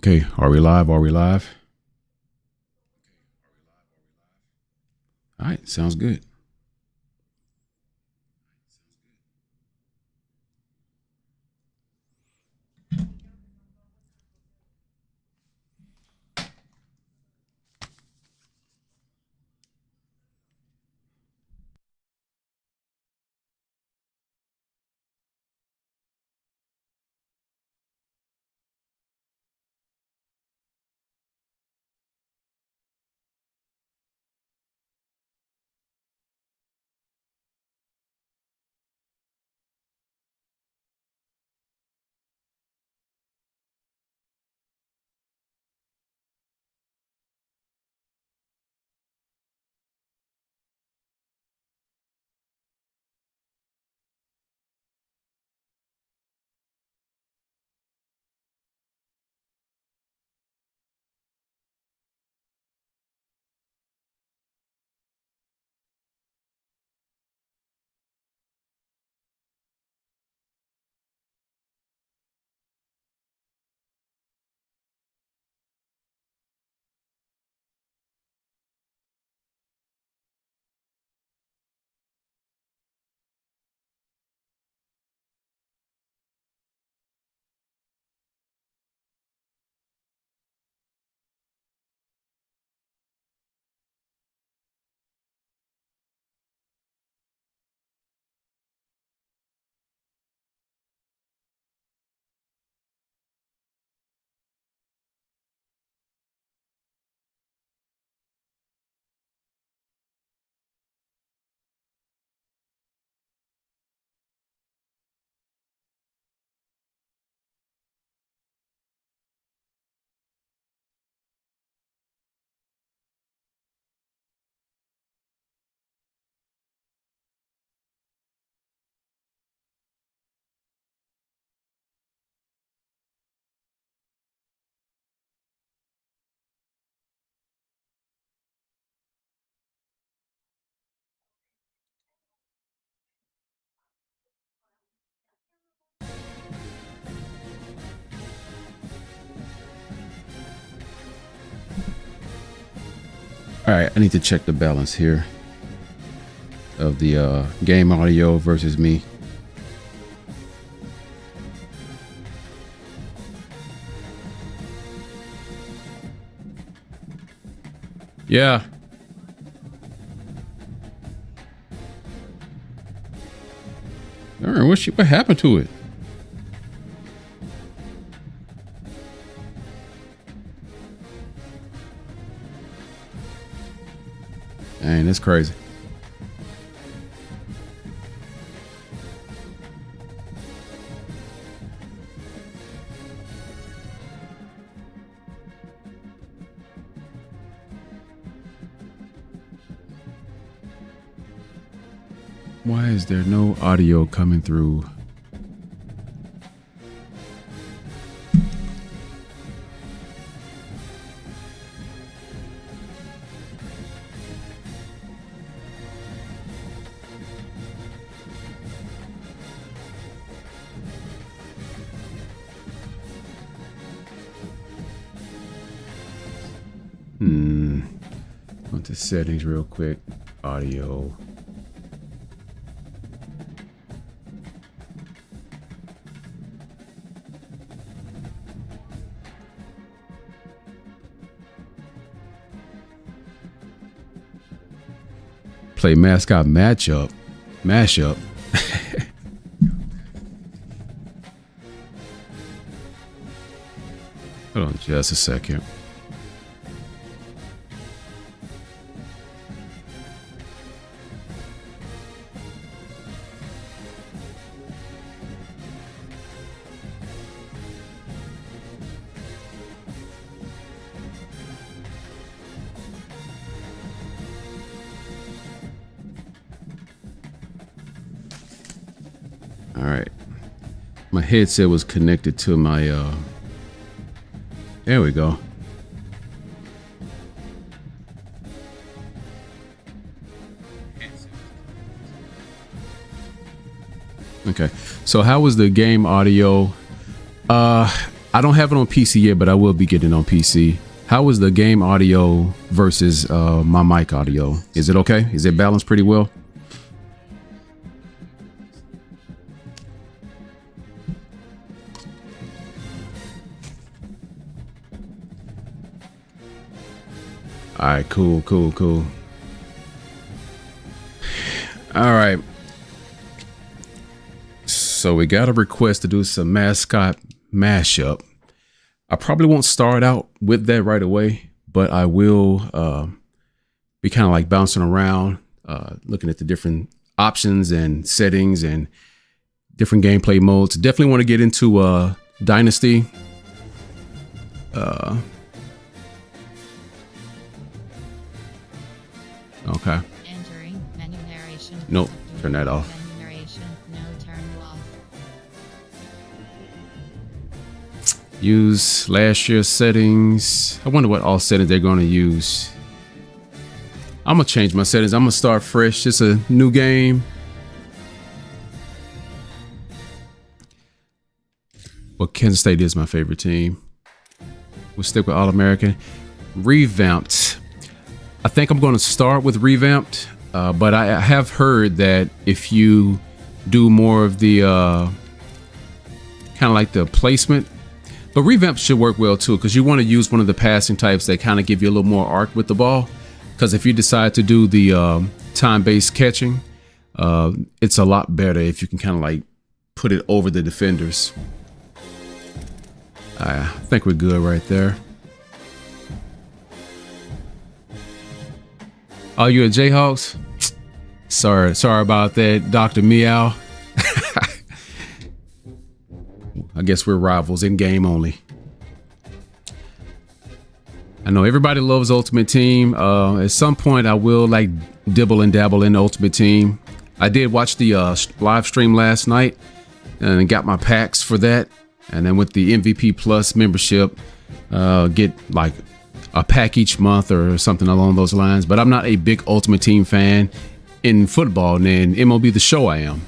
Okay, are we live? Are we live? All right, sounds good. All right, I need to check the balance here of the game audio versus me. Yeah. Darn, what happened to it? Dang, that's crazy. Why is there no audio coming through? Go to settings real quick. Audio. Play mascot mashup. Hold on just a second. All right. My headset was connected to my there we go. Okay. So how was the game audio? I don't have it on PC yet, but I will be getting it on PC. How is the game audio versus my mic audio? Is it okay? Is it balanced pretty well? All right, cool. All right. So we got a request to do some mascot mashup. I probably won't start out with that right away, but I will be kind of like bouncing around, looking at the different options and settings and different gameplay modes. Definitely want to get into Dynasty. Okay. Entering menu narration. Nope. Turn that off. Menu narration. No, turn off. Use last year's settings. I wonder what all settings they're going to use. I'm going to change my settings. I'm going to start fresh. It's a new game. Well, Kansas State is my favorite team. We'll stick with All-American. Revamped. I think I'm going to start with revamped, but I have heard that if you do more of the kind of like the placement, but revamped should work well too, because you want to use one of the passing types that kind of give you a little more arc with the ball. Because if you decide to do the time-based catching, it's a lot better if you can kind of like put it over the defenders. I think we're good right there. Oh, you're a Jayhawks? Sorry about that, Dr. Meow. I guess we're rivals in game only. I know everybody loves Ultimate Team. At some point, I will like dibble and dabble in Ultimate Team. I did watch the live stream last night and got my packs for that. And then with the MVP Plus membership, get like a pack each month or something along those lines. But I'm not a big Ultimate Team fan in football, and in MLB The Show I am.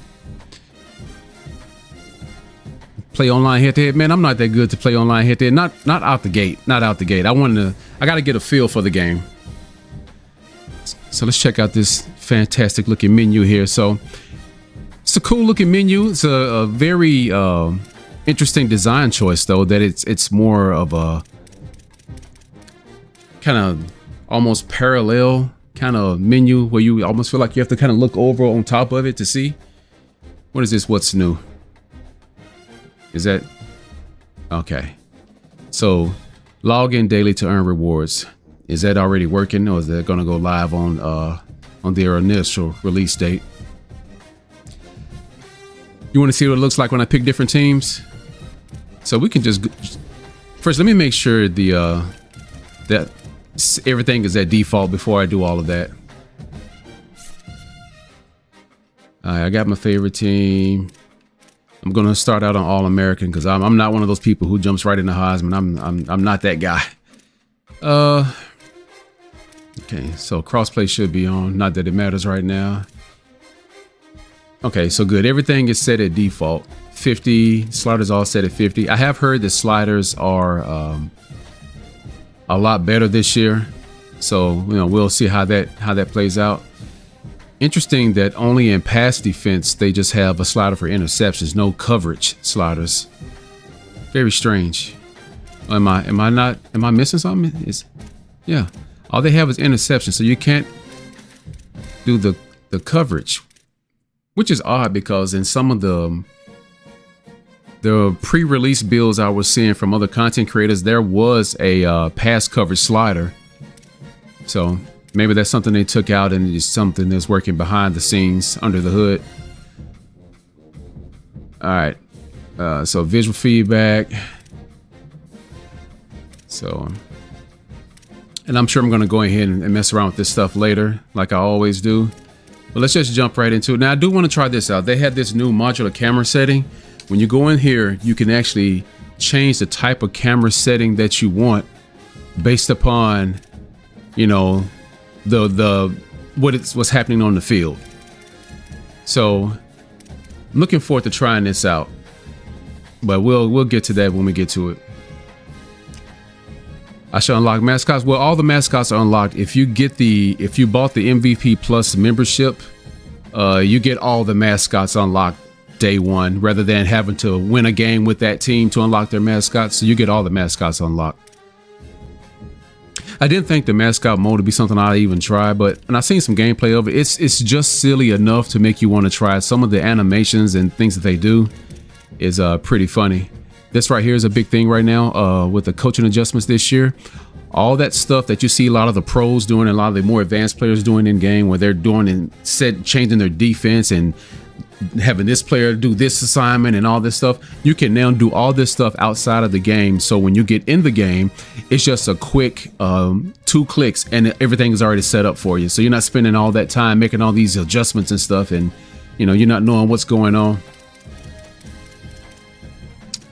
Play online head-to-head, man, I'm not that good to play online head-to-head. Not out the gate. I got to get a feel for the game. So let's check out this fantastic looking menu here. So it's a cool looking menu. It's a very interesting design choice, though, that it's more of a kind of almost parallel kind of menu where you almost feel like you have to kind of look over on top of it to see. What is this? What's new? Is that okay? So log in daily to earn rewards. Is that already working, or is that going to go live on their initial release date? You want to see what it looks like when I pick different teams? So we can just first let me make sure the that everything is at default before I do all of that. I got my favorite team. I'm gonna start out on All-American because I'm not one of those people who jumps right into Heisman. I'm not that guy. Okay, so crossplay should be on. Not that it matters right now. Okay, so good. Everything is set at default. 50 sliders all set at 50. I have heard that sliders are a lot better this year, so we'll see how that plays out. Interesting that only in pass defense they just have a slider for interceptions, no coverage sliders. Very strange. Am I missing something? Yeah, all they have is interception, so you can't do the coverage, which is odd because in some of the pre-release builds I was seeing from other content creators, there was a pass coverage slider. So maybe that's something they took out and it's something that's working behind the scenes under the hood. All right. So visual feedback. So, and I'm sure I'm going to go ahead and mess around with this stuff later, like I always do. But let's just jump right into it. Now, I do want to try this out. They had this new modular camera setting. When you go in here, you can actually change the type of camera setting that you want based upon, what's happening on the field. So I'm looking forward to trying this out, but we'll get to that when we get to it. I should unlock mascots. Well, all the mascots are unlocked. If you bought the MVP Plus membership, you get all the mascots unlocked day one, rather than having to win a game with that team to unlock their mascots. So you get all the mascots unlocked. I didn't think the mascot mode would be something I'd even try, but when I seen some gameplay of it, it's just silly enough to make you want to try. Some of the animations and things that they do is pretty funny. This right here is a big thing right now with the coaching adjustments this year. All that stuff that you see a lot of the pros doing, and a lot of the more advanced players doing in game, where they're doing and changing their defense and having this player do this assignment and all this stuff. You can now do all this stuff outside of the game. So when you get in the game, it's just a quick 2 clicks and everything is already set up for you. So you're not spending all that time making all these adjustments and stuff, and you're not knowing what's going on.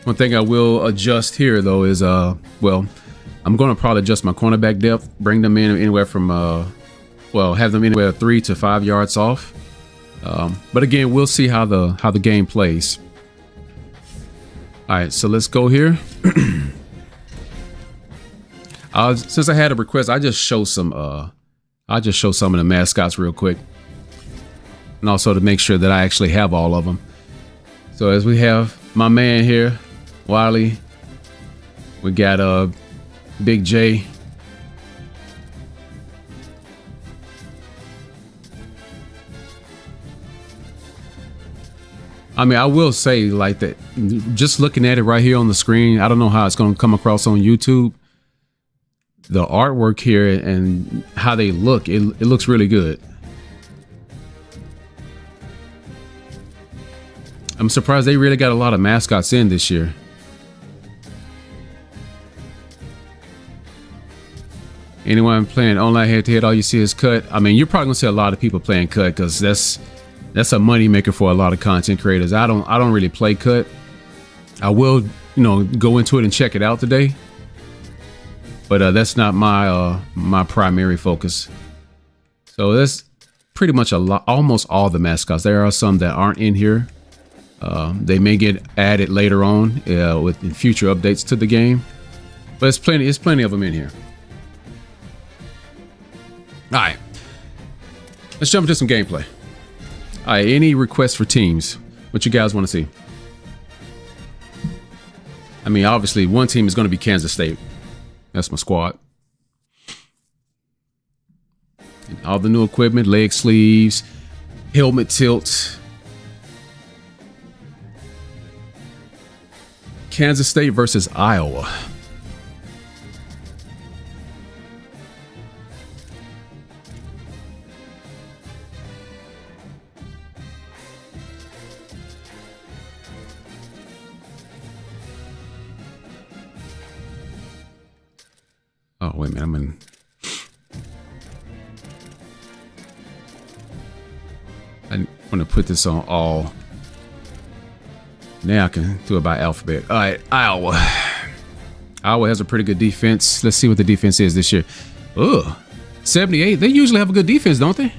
One thing I will adjust here though is well, I'm going to probably adjust my cornerback depth, bring them in anywhere from have them anywhere 3 to 5 yards off. But again, we'll see how the game plays. All right, so let's go here. Since I had a request, I just show some of the mascots real quick, and also to make sure that I actually have all of them. So as we have my man here, Wiley, we got Big J. I mean, I will say like that, just looking at it right here on the screen, I don't know how it's going to come across on YouTube. The artwork here and how they look, it looks really good. I'm surprised they really got a lot of mascots in this year. Anyone playing online head-to-head, all you see is cut. I mean, you're probably gonna see a lot of people playing cut because that's a money maker for a lot of content creators. I don't really play cut. I will, go into it and check it out today, but that's not my primary focus. So that's pretty much almost all the mascots. There are some that aren't in here. They may get added later on with future updates to the game, but it's plenty of them in here. All right, let's jump into some gameplay. All right, any requests for teams? What you guys want to see? I mean, obviously, one team is going to be Kansas State. That's my squad. And all the new equipment, leg sleeves, helmet tilt. Kansas State versus Iowa. Oh, wait a minute. I want to put this on all. Now I can do it by alphabet. All right, Iowa. Iowa has a pretty good defense. Let's see what the defense is this year. Ugh, 78. They usually have a good defense, don't they?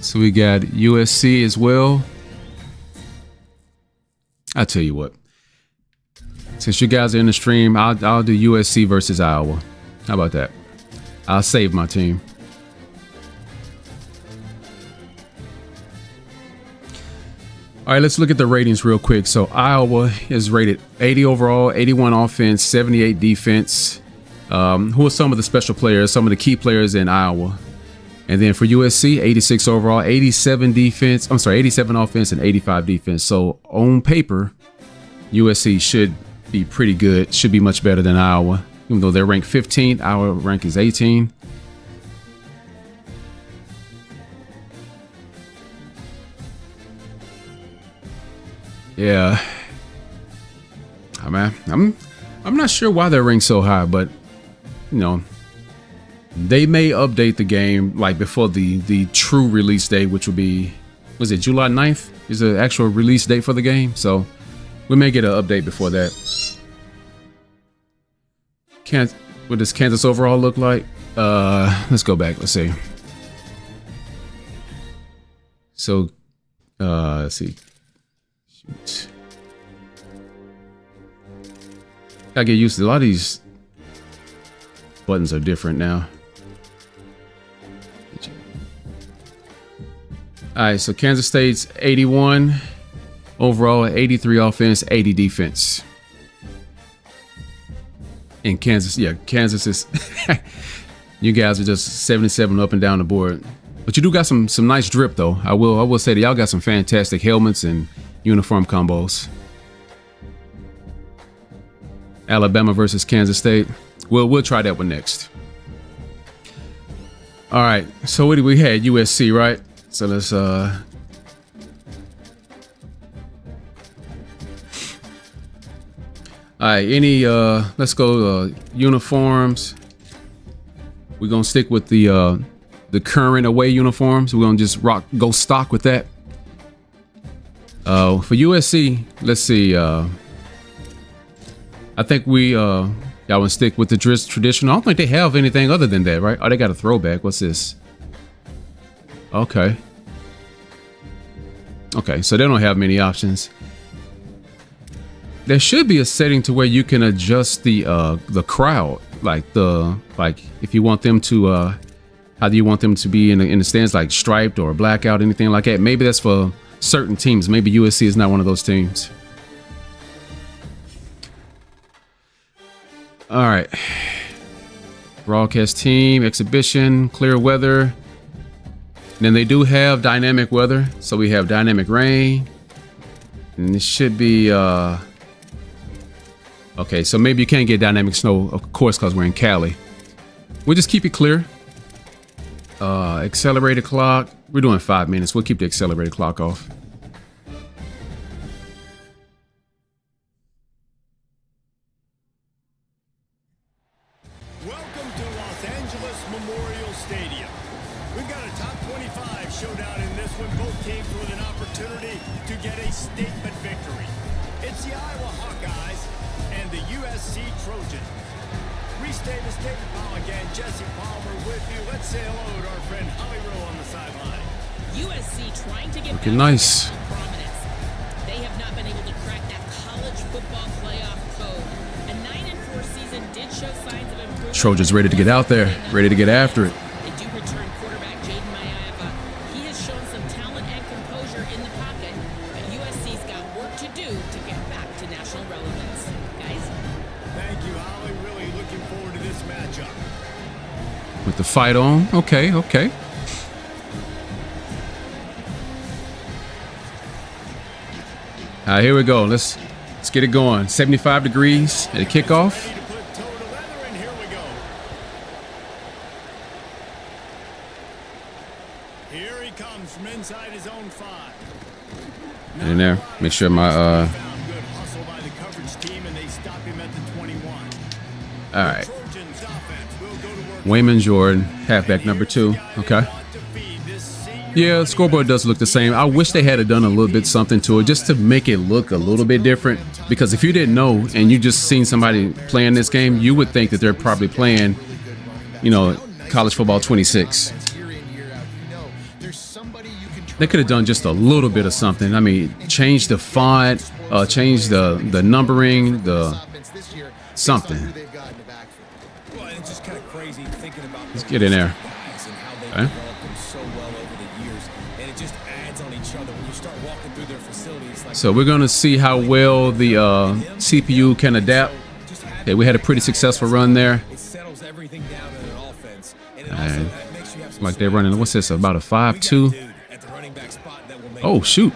So we got USC as well. I'll tell you what. Since you guys are in the stream, I'll do USC versus Iowa. How about that? I'll save my team. All right, let's look at the ratings real quick. So Iowa is rated 80 overall, 81 offense, 78 defense. Who are some of the special players, some of the key players in Iowa? And then for USC, 86 overall, 87 defense. I'm sorry, 87 offense and 85 defense. So on paper, USC should be pretty good. Should be much better than Iowa. Even though they're ranked 15th, our rank is 18. Yeah. I mean, I'm not sure why they're ranked so high, but they may update the game like before the true release date, which will be, was it July 9th is the actual release date for the game. So we may get an update before that. What does Kansas overall look like? Let's go back. Let's see. So, let's see. Shoot. I get used to a lot of these buttons are different now. All right, so Kansas State's 81 overall, 83 offense, 80 defense. And Kansas, yeah, Kansas is. You guys are just 77 up and down the board, but you do got some nice drip though. I will say that y'all got some fantastic helmets and uniform combos. Alabama versus Kansas State. We'll try that one next. All right, so what did we had? USC, right? So let's all right, let's go uniforms. We're gonna stick with the current away uniforms. We're gonna just go stock with that. For USC, let's see. I think y'all want to stick with the traditional. I don't think they have anything other than that, right? Oh, they got a throwback. What's this? Okay. Okay, so they don't have many options. There should be a setting to where you can adjust the crowd, like if you want them to how do you want them to be in the stands, like striped or blackout, anything like that. Maybe that's for certain teams. Maybe USC is not one of those teams. All right. Broadcast team, exhibition, clear weather. Then they do have dynamic weather. So we have dynamic rain. And it should be okay, so maybe you can't get dynamic snow, of course, because we're in Cali. We'll just keep it clear. Accelerated clock. We're doing 5 minutes. We'll keep the accelerated clock off. Welcome to Los Angeles Memorial Stadium. We've got a top 25 showdown in this one. Both teams with an opportunity to get a statement victory. It's the Iowa Hawkeyes and the USC Trojans. Reese Davis, David Powell again, Jesse Palmer with you. Let's say hello to our friend Holly Rowe on the sideline. USC trying to get looking nice. Prominence. They have not been able to crack that college football playoff code. A 9-4 season did show signs of improvement. Trojans ready to get out there, ready to get after it. They do return quarterback Jaden Mayaeva. He has shown some talent and composure in the pocket, but USC's got work to do to get back to national relevance. Guys? Thank you, Holly. Really looking forward to this matchup. With the fight on. Okay, okay. All right, here we go. Let's get it going. 75 degrees at the kickoff. Ready to put toe to leather, and here we go. Here he comes from inside his own 5. Get in there. Make sure my Found good hustle by the coverage team, and they stop him at the 21. all right. Trojans offense will go to work. Wayman Jordan, halfback number 2. Okay. Yeah, the scoreboard does look the same. I wish they had done a little bit something to it just to make it look a little bit different. Because if you didn't know and you just seen somebody playing this game, you would think that they're probably playing, you know, college football 26. They could have done just a little bit of something. I mean, change the font, change the numbering, the something. Let's get in there. Okay. So we're going to see how well the CPU can adapt. Okay, we had a pretty successful run there. And like they're running, what's this, about a 5-2? Oh, shoot.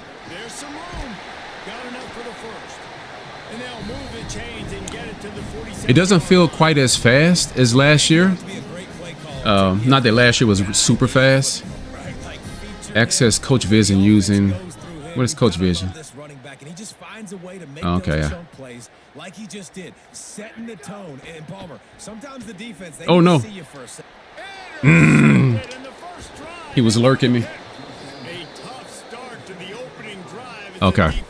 It doesn't feel quite as fast as last year. Not that last year was super fast. Access Coach Vision using, what is Coach Vision? Oh, okay, yeah. Oh no. He was lurking me. Okay.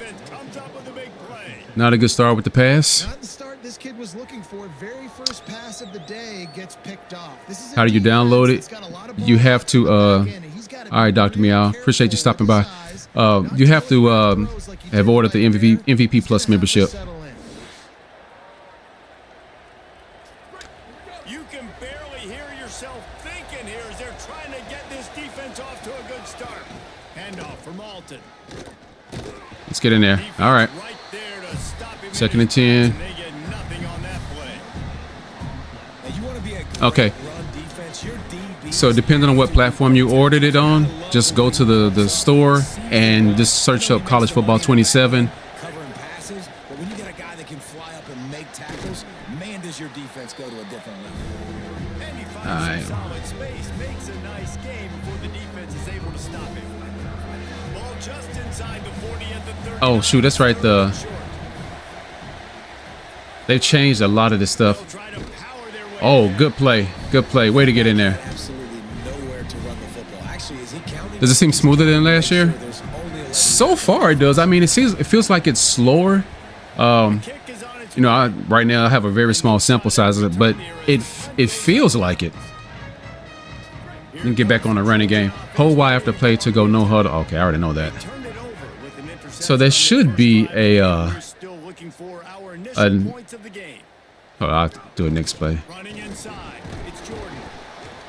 Not a good start with the pass. Not the start this kid was looking for. Very first pass of the day gets picked off. How do you download it? You have to all right, Dr. Meow. Appreciate you stopping by. You have to have ordered the MVP Plus membership. thinking here as they're trying to get this defense off to a good start. Handoff from Alton. Let's get in there. All right. Right there to stop him. 2nd and 10. They get nothing on that play. Now you want to be a great Okay. run defense. Your DB So depending on what platform you ordered it on, just go to the store and just search up College Football 27. covering passes, but when you get a guy that can fly up and make tackles, man, does your defense go to a different level. And he finds All right. some solid space, makes a nice game before the defense is able to stop him. Ball just inside the 40 at the 30. Oh, shoot, that's right. They've changed a lot of this stuff. Try to power their way Oh, there. good play. Good play. Way to get in there. Absolutely nowhere to run the football. Actually, is he counting? Does it seem smoother than last year? There's only 11. So far, it does. I mean, it feels like it's slower. Kick is on its You know, right now I have a very small sample size, but it feels like it. Let me get back on the running game. Hold Y after play to go no huddle. Okay, I already know that. turned it over with an interception. So there should be a. We're still looking for our initial points of the game. I'll do it next play. Running inside, it's Jordan.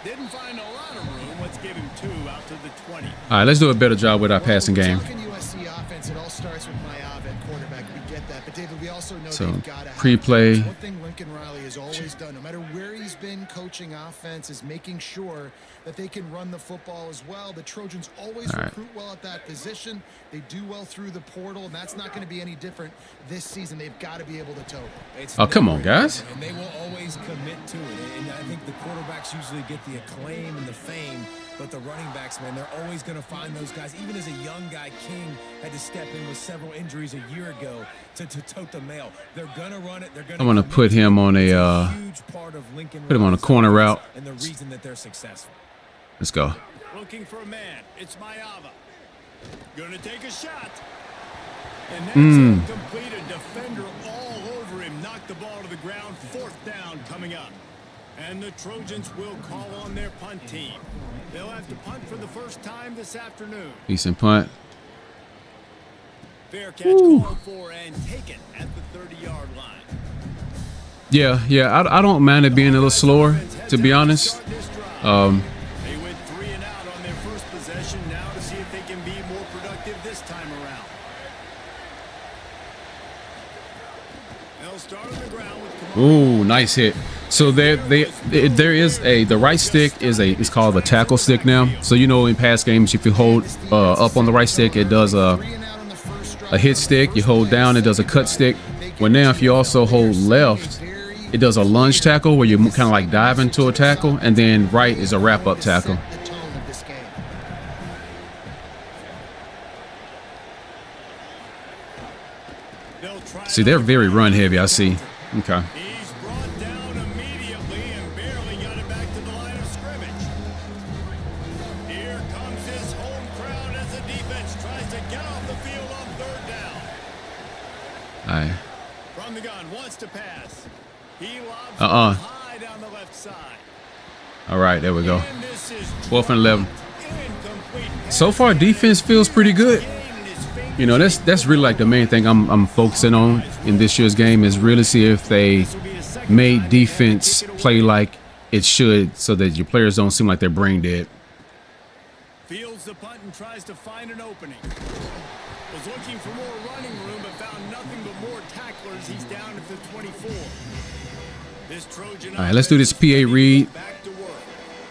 Didn't find a lot of room. Let's give him 2 out to the 20. All right, let's do a better job with our passing game. Talking USC offense, it all starts with Mayav at quarterback. We get that, but David, we also know So, they've got to have pre-play. one thing Lincoln Riley has always done, no matter where he's been coaching offense, is making sure that they can run the football as well. The Trojans always All right. recruit well at that position. They do well through the portal, and that's not going to be any different this season. They've got to be able to tote. It's Oh, come on, never guys. ending, and they will always commit to it. And I think the quarterbacks usually get the acclaim and the fame, but the running backs, man, they're always going to find those guys. Even as a young guy, King had to step in with several injuries a year ago to tote the mail. They're going to run it. They're going I'm gonna put him on a. huge part of Lincoln put him on a Riley's corner offense route. and the reason that they're successful. Let's go. Looking for a man. It's Mayava. Gonna take a shot. And that's incomplete. A defender all over him. Knocked the ball to the ground. 4th down coming up. And the Trojans will call on their punt team. They'll have to punt for the first time this afternoon. Decent punt. Fair catch called for and taken at the 30-yard line. Yeah. I don't mind it being a little slower, to be honest. They went 3 and out on their first possession. Now to see if they can be more productive this time around. They'll start on the ground with Ooh, nice hit. So there is the right stick is called a tackle stick now. So you know in past games if you hold up on the right stick it does a hit stick. You hold down it does a cut stick. Well now if you also hold left it does a lunge tackle where you kind of like dive into a tackle, and then right is a wrap up tackle. The tone of this game. They'll try See, they're very run heavy. I see. Okay. He's brought down immediately and barely got it back to the line of scrimmage. Here comes his home crowd as the defense tries to get off the field on 3rd down. All right. From the gun, wants to pass. He lobs high down the left side. All right. There we go. And this is 12th and 11. incomplete. So far, defense feels pretty good. Gain in his fingers. You know, that's really like the main thing I'm focusing on in this year's game is really see if they made defense play like it should, so that your players don't seem like they're brain dead. Fields the punt and tries to find an opening. Was looking for more running room, but found nothing but more tacklers. He's down at the 24. This Trojan All right, let's do this PA read. back to work.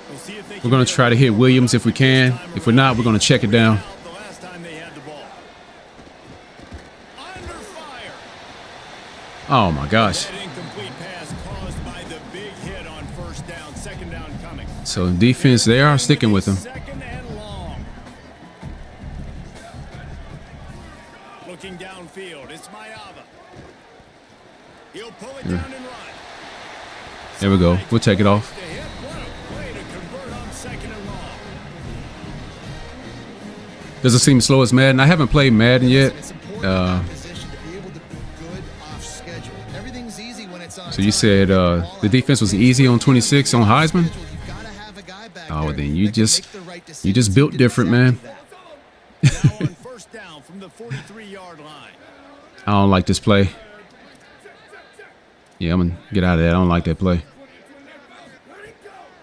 We'll see if they We're gonna try to hit Williams if we can. If we're not, we're gonna check it down. The last time they had the ball. Under fire. Oh my gosh. That incomplete pass caused by the big hit on 1st down. 2nd down coming. So defense, they are sticking with him. 2nd and long. Looking downfield, it's Mayava. He'll pull it down and run. There we go. We'll take it off. To hit. What a play to convert on 2nd and long. Does it seem slow as Madden? I haven't played Madden yet. It's important in that position to be able to be good off schedule. Everything's easy when it's on. So you said the defense was easy on 26 on Heisman? You've got to have a guy back Oh, there then you that can just make the right you just decisions. built He did different, man. exactly that. Now on 1st down from the 43-yard line. I don't like this play. Yeah, I'm gonna get out of that. I don't like that play.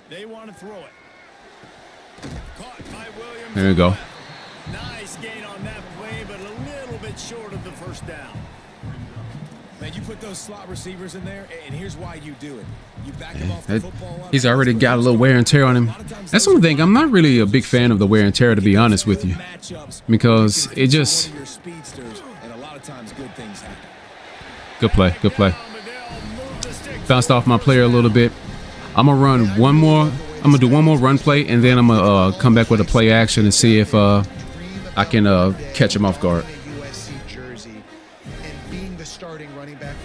They want to throw. Caught by Williams. There you go. Nice gain on that play, but a little bit short of the first down. Man, you put those slot receivers in there, and here's why you do it. You back them off the That- football up. he's already got a little wear and tear on him. That's one thing. I'm not really a big fan of the wear and tear, to be honest with you, because it just Your speedsters, and a lot of times good things happen. good play, good play. Bounced off my player a little bit. I'm gonna run one more. I'm gonna do one more run play, and then I'm gonna come back with a play action and see if I can catch him off guard.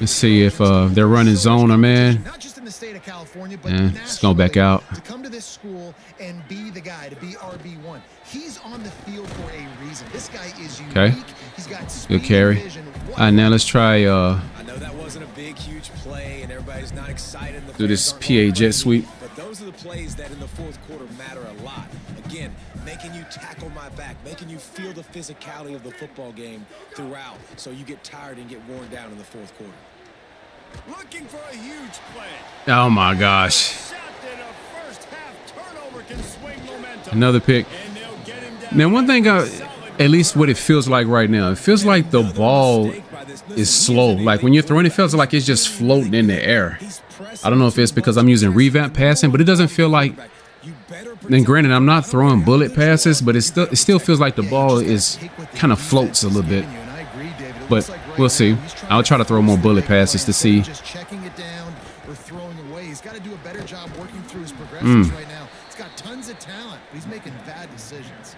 Let's see if they're running zone or man. Not just in the state of California, but Yeah, just go back out. to come to this school and be the guy, to be RB1. He's on the field for a reason. This guy is unique. Okay. He's got Good speed, carry. vision. All right, now let's try I know that wasn't a big, huge play, and everybody's not excited. The do this fans aren't PA jet sweep. But those are the plays that in the fourth quarter matter a lot. Again, making you tackle my back, making you feel the physicality of the football game throughout, so you get tired and get worn down in the fourth quarter. Looking for a huge play. Oh my gosh, Intercepted. A first half turnover can swing momentum. another pick. And they'll get him down. Now, one thing, at least what it feels like right now, it feels like the ball is slow. Like when you're throwing, it feels like it's just floating in the air. I don't know if it's because I'm using revamp passing, but it doesn't feel like. Then granted, I'm not throwing bullet passes, but it still feels like the ball is kind of floats a little bit. But we'll see. I'll try to throw more bullet passes to see. Just checking it down or throwing away. He's got to do a better job working through his progressions right now. He's got tons of talent, but he's making bad decisions.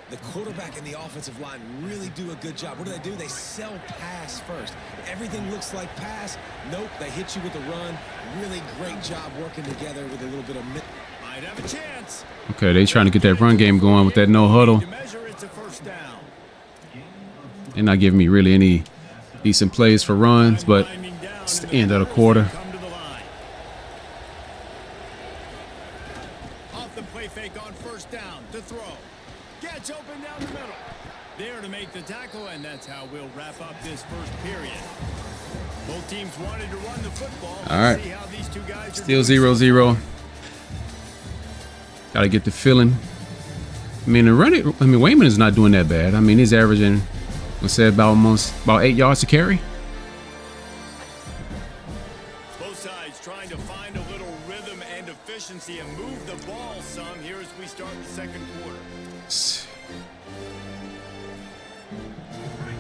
The quarterback and the offensive line really do a good job. What do? They sell pass first. Everything looks like pass. Nope, they hit you with a run. Really great job working together with a little bit of... Might have a chance. Okay, they trying to get that run game going with that no huddle. To measure, it's a first down. They're not giving me really any decent plays for runs, but it's the end of the quarter. Come to the line. Off the play fake on first down to throw. Gets open down the middle. There to make the tackle, and that's how we'll wrap up this first period. Both teams wanted to run the football. All right. See how these two guys are Still doing. 0-0. Got to get the feeling. I mean, Wayman is not doing that bad. I mean, he's averaging, I said, about 8 yards to carry. Both sides trying to find a little rhythm and efficiency and move the ball some here as we start the second quarter.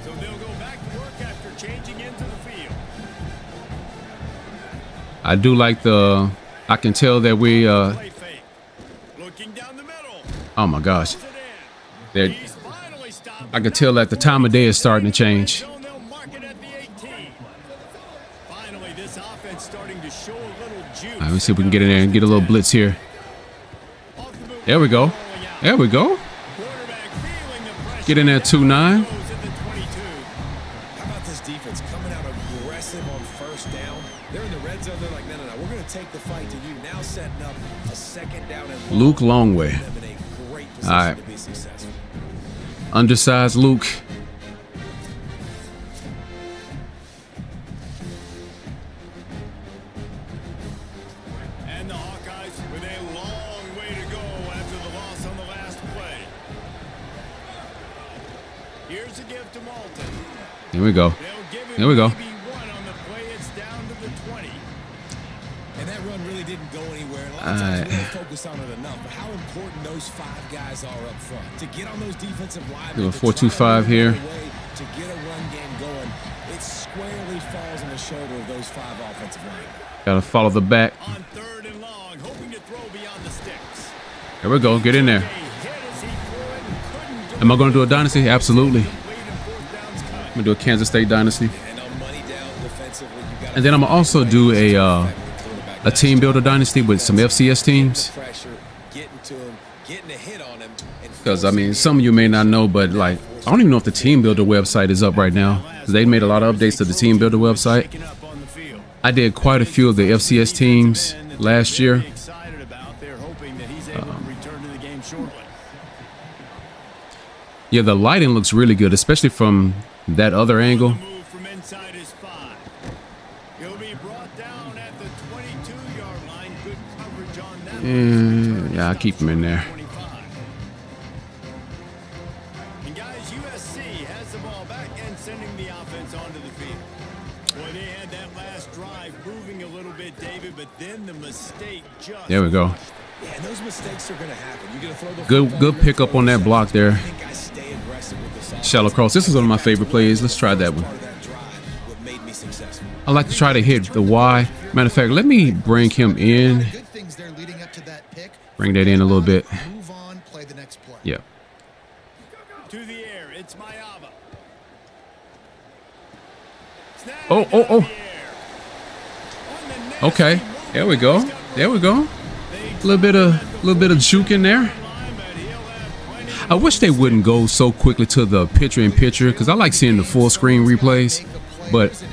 So they'll go back to work after changing into the field. I do like I can tell that we, Play fake. Looking down the middle. oh my gosh. They're, He's finally stopped. I can tell that the time of day is starting to change. Zone, they'll mark it at the 18. Finally, this offense starting to show a little juice. All right, let's see if we can get in there and get a little blitz here. Off the move, There we go. rolling out. There we go. Quarterback feeling the pressure. Get in there 2-9. Throws at the 22. How about this defense coming out aggressive on first down? They're in the red zone. They're like, no, we're going to take the fight to you. Now setting up a second down and long. Luke Longway. Them in a great position All right. to be successful. Undersized Luke. And the Hawkeyes with a long way to go after the loss on the last play. Here's a gift to Malton. Here we go. They'll give him There we go. maybe one on the play. It's down to the 20. And that run really didn't go anywhere. A lot of times we don't focus on it enough, but how important those five guys are up front. To get on those defensive linemen. Do a to try to 4-2-5 move here. out of the way, to get a run game going, it squarely falls on the shoulder of those five offensive linemen. Gotta follow the back. On third and long, hoping to throw beyond the sticks. Here we go. Get in there. A hit as he threw it and couldn't do Am I going to do a dynasty? Absolutely. it. Complete and fourth down's cut. I'm going to do a Kansas State dynasty. And on money down defensively, you got And then I'm going to also do a team builder dynasty with some FCS teams. pressure, getting to him, getting a hit on him. Because, I mean, some of you may not know, but, like, I don't even know if the team builder website is up right now. 'Cause they made a lot of updates to the team builder website. Taken up on the field. I did quite a few of the FCS teams last year. Very excited about. They're hoping that he's able to return to the game shortly. Yeah, the lighting looks really good, especially from that other angle. The move from inside his 5. He'll be brought down at the 22-yard line. Good coverage on that. Yeah, I'll keep him in there. 25. State just There we go. Yeah, and those mistakes are going to happen. You're going to throw the Good football, pickup on that block there. I think I stay aggressive with this offense. Shallow cross. This is one of my favorite plays. Let's try that one. Part of that drive, what made me successful. I like to try to hit the Y. Matter of fact, let me bring him in. Good things there leading up to that pick. Bring that in a little bit. Move on, play the next play. Yeah. to the air. It's Mayava. Snap Oh, it oh, out oh. of the air. On the nasty Okay. move. There we go. He's got There we go. They A little bit of juke in there. line, but he'll have plenty I wish they wouldn't go so quickly to the picture-in-picture because I like seeing the full screen replays. But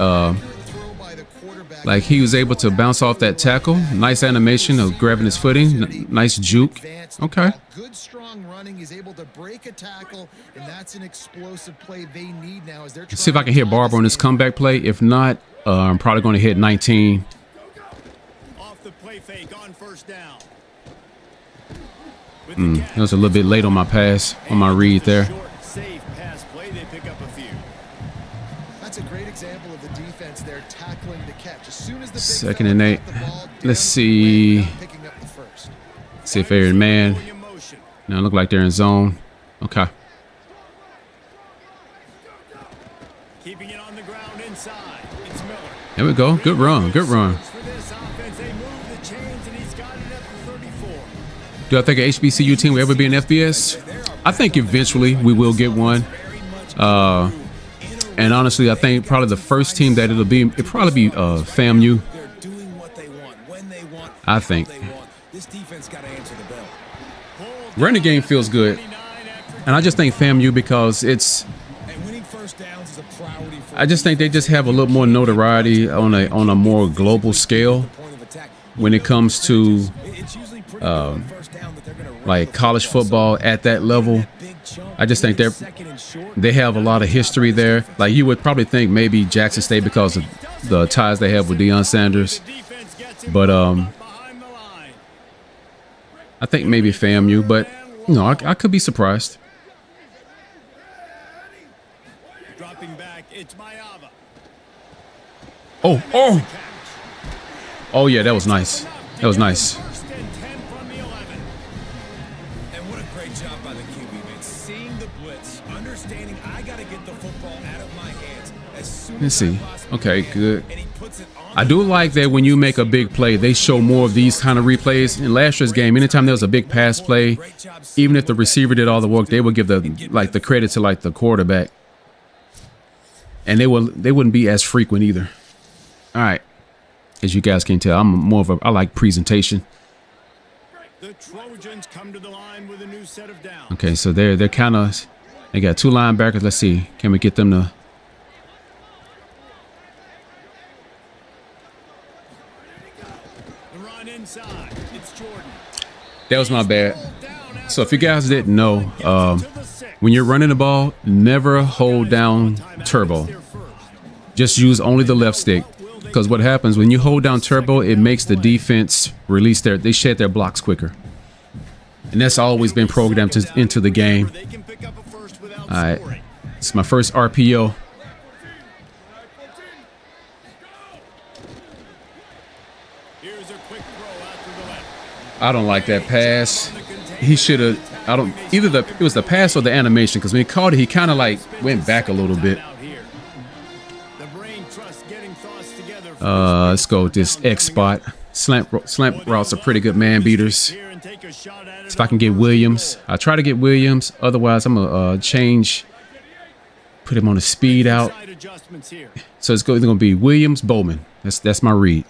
like he was able to bounce off that tackle. Nice animation of grabbing his footing. Nice juke. Okay. Good strong running. He's able to break a tackle, and that's an explosive play they need now as they're Let's see if I can hit Barber on this comeback play. If not, I'm probably going to hit 19. off the play fake on first down. With It was a little bit late on my pass, on my read there. Short, safe pass play. They pick up a few. That's a great example of the defense there tackling the catch. As soon as the big Second fella and 8. got the ball Let's down, see. now picking up the first. See if they're in man. Going in motion. Now look like they're in zone. Okay. Keeping it on the ground inside. It's Miller. There we go. Good run. Good run. For this offense, they move the chains, and he's got it at the 34. Do I think an HBCU team will ever be an FBS? I think eventually we will get one. And honestly, I think probably the first team that it'll probably be FAMU. They're doing what they want, when they want, I how think. they want. This defense got to answer the bell. Running game feels good. And I just think FAMU because it's, And winning first downs is a priority for I just think they just have a little more notoriety on a more global scale point of attack. when it comes to It's usually pretty good on first down that they're going to run like the college football at that level. big chunk. I just think Second and short. they have a lot of history there. Like you would probably think maybe Jackson State because of the ties they have with Deion Sanders. But Behind the line. I think maybe FAMU, but no, I could be surprised. Dropping back, it's Mayava. Oh, oh yeah, that was nice. That was nice. First and 10 from the 11. And what a great job by the QB, man. Seeing the blitz, understanding I got to get the football out of my hands as soon Let's as I see. possibly Okay, can. good. And he puts it on I do like that when you make a big play, they show more of these kind of replays. In last year's game, anytime there was a big pass play, even if the receiver did all the work, they would give the credit to like the quarterback. And they wouldn't be as frequent either. All right. As you guys can tell, I'm more of I like presentation. The Trojans come to the line with a new set of downs. Okay, so they're kind of, they got two linebackers. Let's see. Can we get them to? The run inside. It's Jordan. That was my bad. Down So if you guys didn't know, to the 6. when you're running the ball, never hold down turbo. Just use only the left stick. Because what happens when you hold down turbo, it makes the defense release they shed their blocks quicker. And that's always been programmed into the game. They can pick up a first without All right. scoring. It's my first RPO. Here's a quick throw out to the left. I don't like that pass. He should have. I don't either. It was the pass or the animation. Because when he caught it, he kind of like went back a little bit. Out here. The brain trust getting thoughts together for Let's go with this X spot. Slant routes are pretty good man beaters. here and take a shot at it. If I can get Williams, I try to get Williams. Otherwise, I'm gonna change. Put him on a speed out. Side adjustments here. So it's going to be Williams, Bowman. That's my read.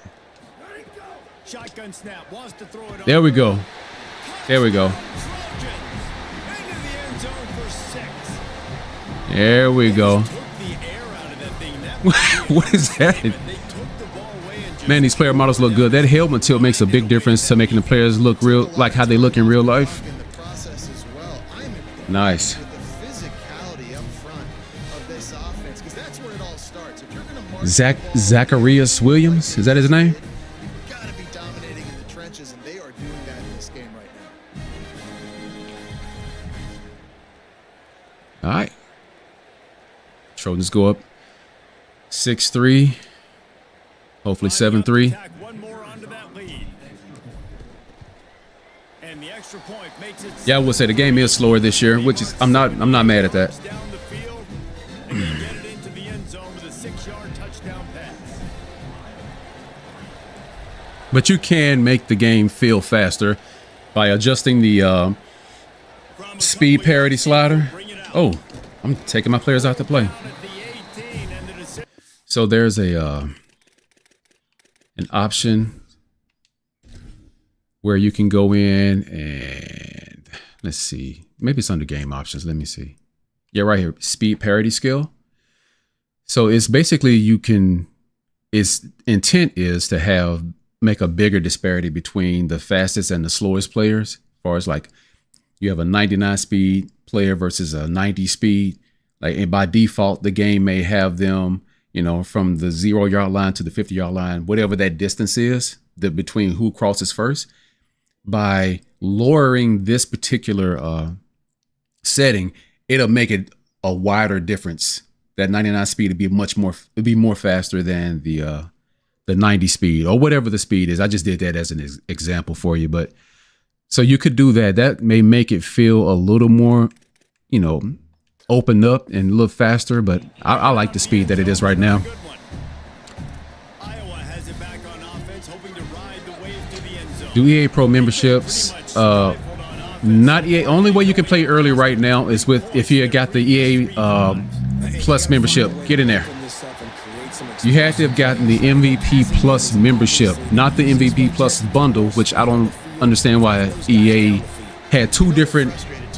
Shotgun snap. Wants to throw it There we go. over. There we go. Trojans into the end zone for 6. There we go. Took the air out of that thing. That What is that? they took the ball away and just Man, these player models look good. That helmet tilt makes a big difference to making the players look real, like how they look in real life. In the process as well. I'm impressed Nice. with the physicality up front of this offense because that's where it all starts. If you're going to mark Zacharias Williams, is that his name? you've got to be dominating in the trenches, and they are doing that in this game right now. All right. Trojans go up 6-3. Hopefully 7-3. tack one more onto that lead. extra point makes it Yeah, I would say the game is slower this year, which is I'm not mad at that. down the field and then get it into the end zone with a 6-yard touchdown pass. But you can make the game feel faster by adjusting the speed parity slider. Oh, I'm taking my players out to play. So there's a an option where you can go in and let's see, maybe it's under game options. Let me see. Yeah, right here, speed parity skill. So it's basically its intent is to make a bigger disparity between the fastest and the slowest players. As far as like you have a 99 speed player versus a 90 speed, like, and by default, the game may have them, from the 0-yard line to the 50-yard line, whatever that distance is, between who crosses first. By lowering this particular setting, it'll make it a wider difference. That 99 speed would be more faster than the 90 speed or whatever the speed is. I just did that as an example for you, but so you could do that. That may make it feel a little more, opened up and a little faster, but I like the speed that it is right now. Iowa has it back on offense, hoping to ride the wave to the end zone. Do EA Pro memberships? Not EA. Only way you can play early right now is if you got the EA Plus membership. Get in there. You had to have gotten the MVP Plus membership, not the MVP Plus bundle, which I don't understand why EA had two different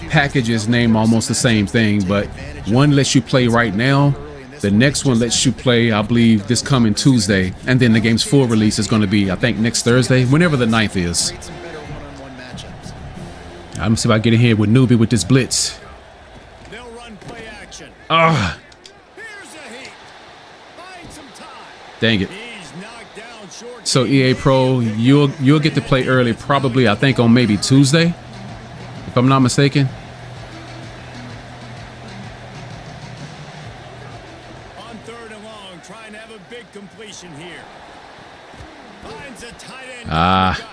packages named almost the same thing, but one lets you play right now. The next one lets you play, I believe, this coming Tuesday, and then the game's full release is going to be, I think, next Thursday, whenever the 9th is. I'm gonna see if I get in here with Newbie with this blitz. They'll run play action. Here's a heat. Find some time. Dang it. He's knocked down short. So EA Pro, you'll get to play early, probably I think on maybe Tuesday, if I'm not mistaken. On 3rd and long, trying to have a big completion here. Finds a tight end.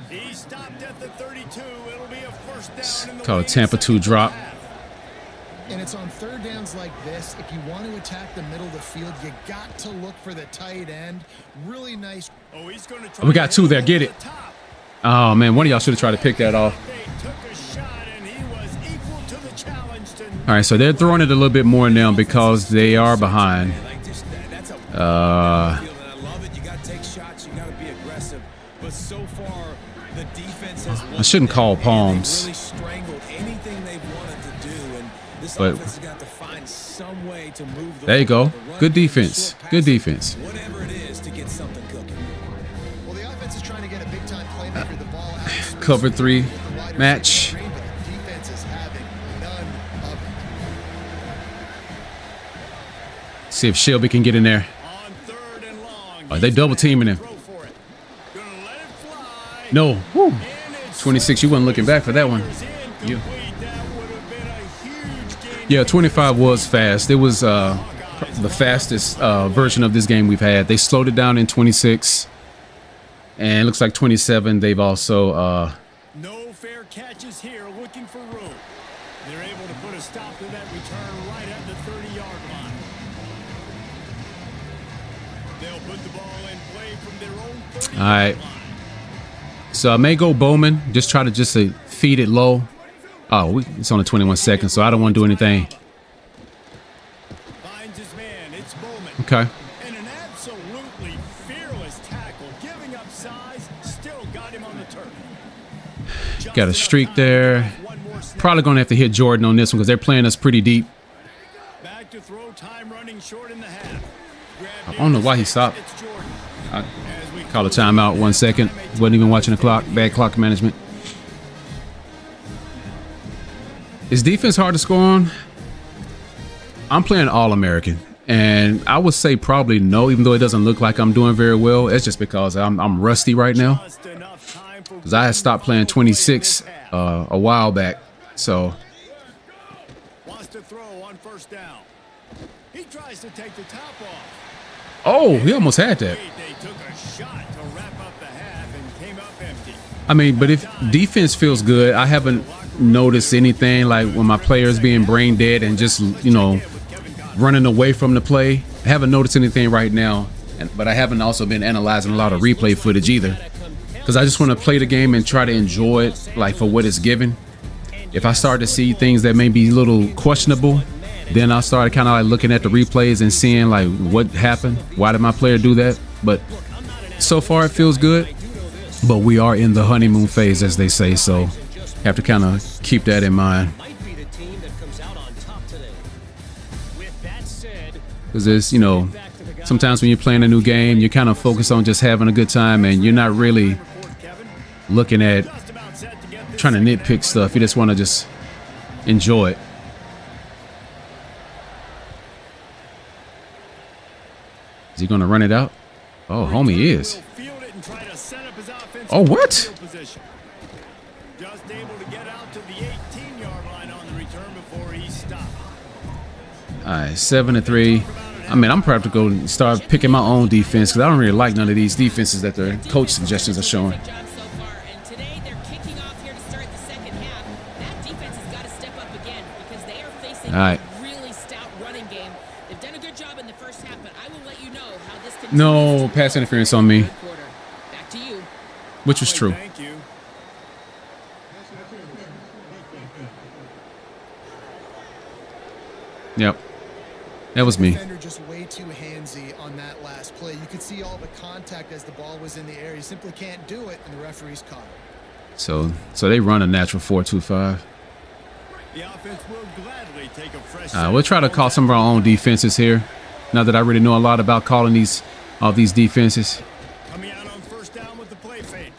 He stopped at the 32. It'll be a first down in the Call it late Tampa 2 second drop. half. And it's on third downs like this. If you want to attack the middle of the field, you got to look for the tight end. Really nice. Oh, he's going to try We got to two hit there. over Get the it. top. Oh man, one of y'all should have tried to pick that off. They took a shot, and he was equal to the challenge to All right, so they're throwing it a little bit more now because they are behind. And I love it. You got to take shots. You got to be aggressive. But so far, the defense has I shouldn't call palms. really strangled anything they wanted to do, and this But- offense has got to find some way to move the There you ball, go. the run Good game, the defense. short Good passes, defense. whatever it is to get something cooking. Well, the offense is trying to get a big time playmaker the ball out. of the Cover 3 the wide match. receiver, but the defense is having none of it. See if Shelby can get in there. on 3rd and long. Are they double teaming him? Throw for it. Gonna let it fly. No. Woo. And it's 26, you wasn't looking back for that one. incomplete. That would have been a huge gain. Yeah, 25 was fast. It was the fastest version of this game we've had. They slowed it down in 26. And it looks like 27, they've also... No fair catches here, looking for room. They're able to put a stop to that return right at the 30-yard line. They'll put the ball in play from their own 30-yard All right. line. So I may go Bowman. Just try to feed it low. Oh, it's only 21 seconds, so I don't want to do anything. Finds his man. It's Bowman. Okay. And an absolutely fearless tackle. Giving up size, still got him on the turf. Just Got a enough streak time to there. have one more snap. Probably going to have to hit Jordan on this one because they're playing us pretty deep. Back to throw, time running short in the half. Grab I don't know why he stopped. It's Jordan. I As we call a timeout 1 second. Wasn't even watching the clock. Bad clock management. Is defense hard to score on? I'm playing All-American. And I would say probably no, even though it doesn't look like I'm doing very well. It's just because I'm rusty right now. just enough time for Because I had stopped playing 26 a while back. So, wants to throw on first down. He tries to take the top off. oh, he almost had that. They took a shot to wrap up the half and came up empty. I mean, but if defense feels good, I haven't noticed anything like when my players being brain dead and just, you know, running away from the play. I haven't noticed anything right now, but I haven't also been analyzing a lot of replay footage either, because I just want to play the game and try to enjoy it like for what it's given. If I start to see things that may be a little questionable, then I'll start kind of like looking at the replays and seeing like what happened. Why did my player do that? But so far it feels good. But we are in the honeymoon phase, as they say, so have to kind of keep that in mind. Because there's, you know, sometimes when you're playing a new game, you're kind of focused on just having a good time, and you're not really looking at trying to nitpick stuff. You just want to just enjoy it. Is he going to run it out? Oh, homie is. Oh, what? Just able to get out to the 18-yard line on the return before he stopped. All right, 7-3. I mean, I'm probably to go start picking my own defense because I don't really like none of these defenses that the coach suggestions are showing. And today they're kicking off here to start the second half. That defense has got to step up again because they are facing a really stout running game. They've done a good job in the first half, but I will let you know how this continues. No pass interference on me, Back to you. which was true. Thank you. Yep, that was me. Defender just way too handsy on that last play. You could see all the contact as the ball was in the air. You simply can't do it, and the referees caught it. So they run a natural 4-2-5. The offense will gladly take a fresh We'll try to call some of our own defenses here. Now that I really know a lot about calling all these defenses. coming out on first down with the play fake.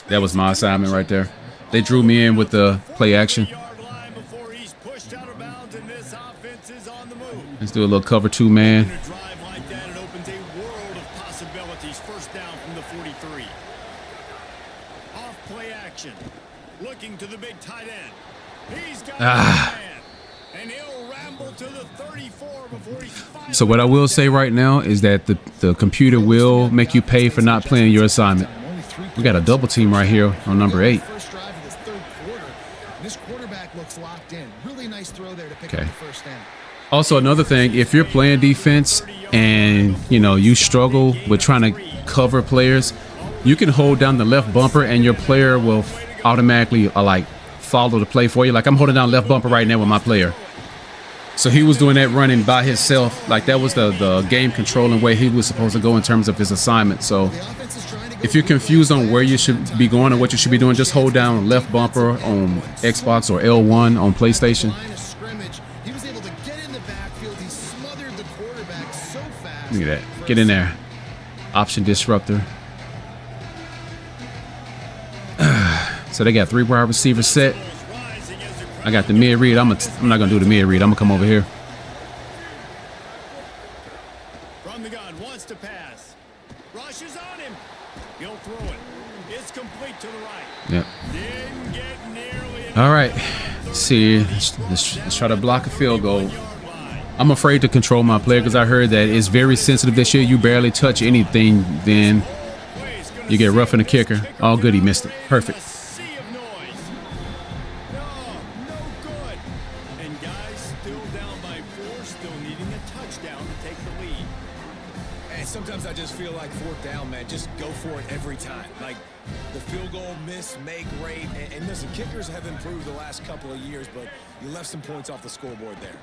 That was my assignment right there. They drew me in with the play action. Yard line before he's pushed out of bounds, and this offense is on the move. Let's do a little cover 2 man. In a drive like that, it opens a world of possibilities. First down from the 43. Off play action. Looking to the big tight end. He's got a man. And he'll ramble to the 34 before he's finally. So what I will say right now is that the computer will make you pay for not playing your assignment. We got a double team right here on number 8. First drive of this third quarter. This quarterback looks locked in. Really nice throw there to pick up Okay. the first down. Also, another thing, if you're playing defense and, you know, you struggle with trying to cover players, you can hold down the left bumper and your player will automatically like follow the play for you. Like I'm holding down left bumper right now with my player. So he was doing that running by himself. Like that was the game controlling way he was supposed to go in terms of his assignment. So The offense is trying to go if you're confused on where you should be going or what you should be doing, just hold down left bumper on Xbox or L1 on PlayStation. line of scrimmage. He was able to get in the backfield. He smothered the quarterback so fast. Look at that. Get in there. Option disruptor. So they got 3 wide receivers set. I got the mid read. I'm not gonna do the mid read. I'm gonna come over here. From the gun, wants to pass. Rushes on him. He'll throw it. It's complete to the right. Yep. Didn't get nearly enough. All right. Let's see. Let's try to block a field goal. Yard line. I'm afraid to control my player because I heard that it's very sensitive this year. You barely touch anything, then Plays gonna you get see roughing the this kicker. All good. He missed it. Perfect. A sea of noise. No good. And guys still down by 4, still needing a touchdown to take the lead. And sometimes I just feel like fourth down, man, just go for it every time. Like the field goal, miss, make, rate. And listen, kickers have improved the last couple of years, but you left some points off the scoreboard there.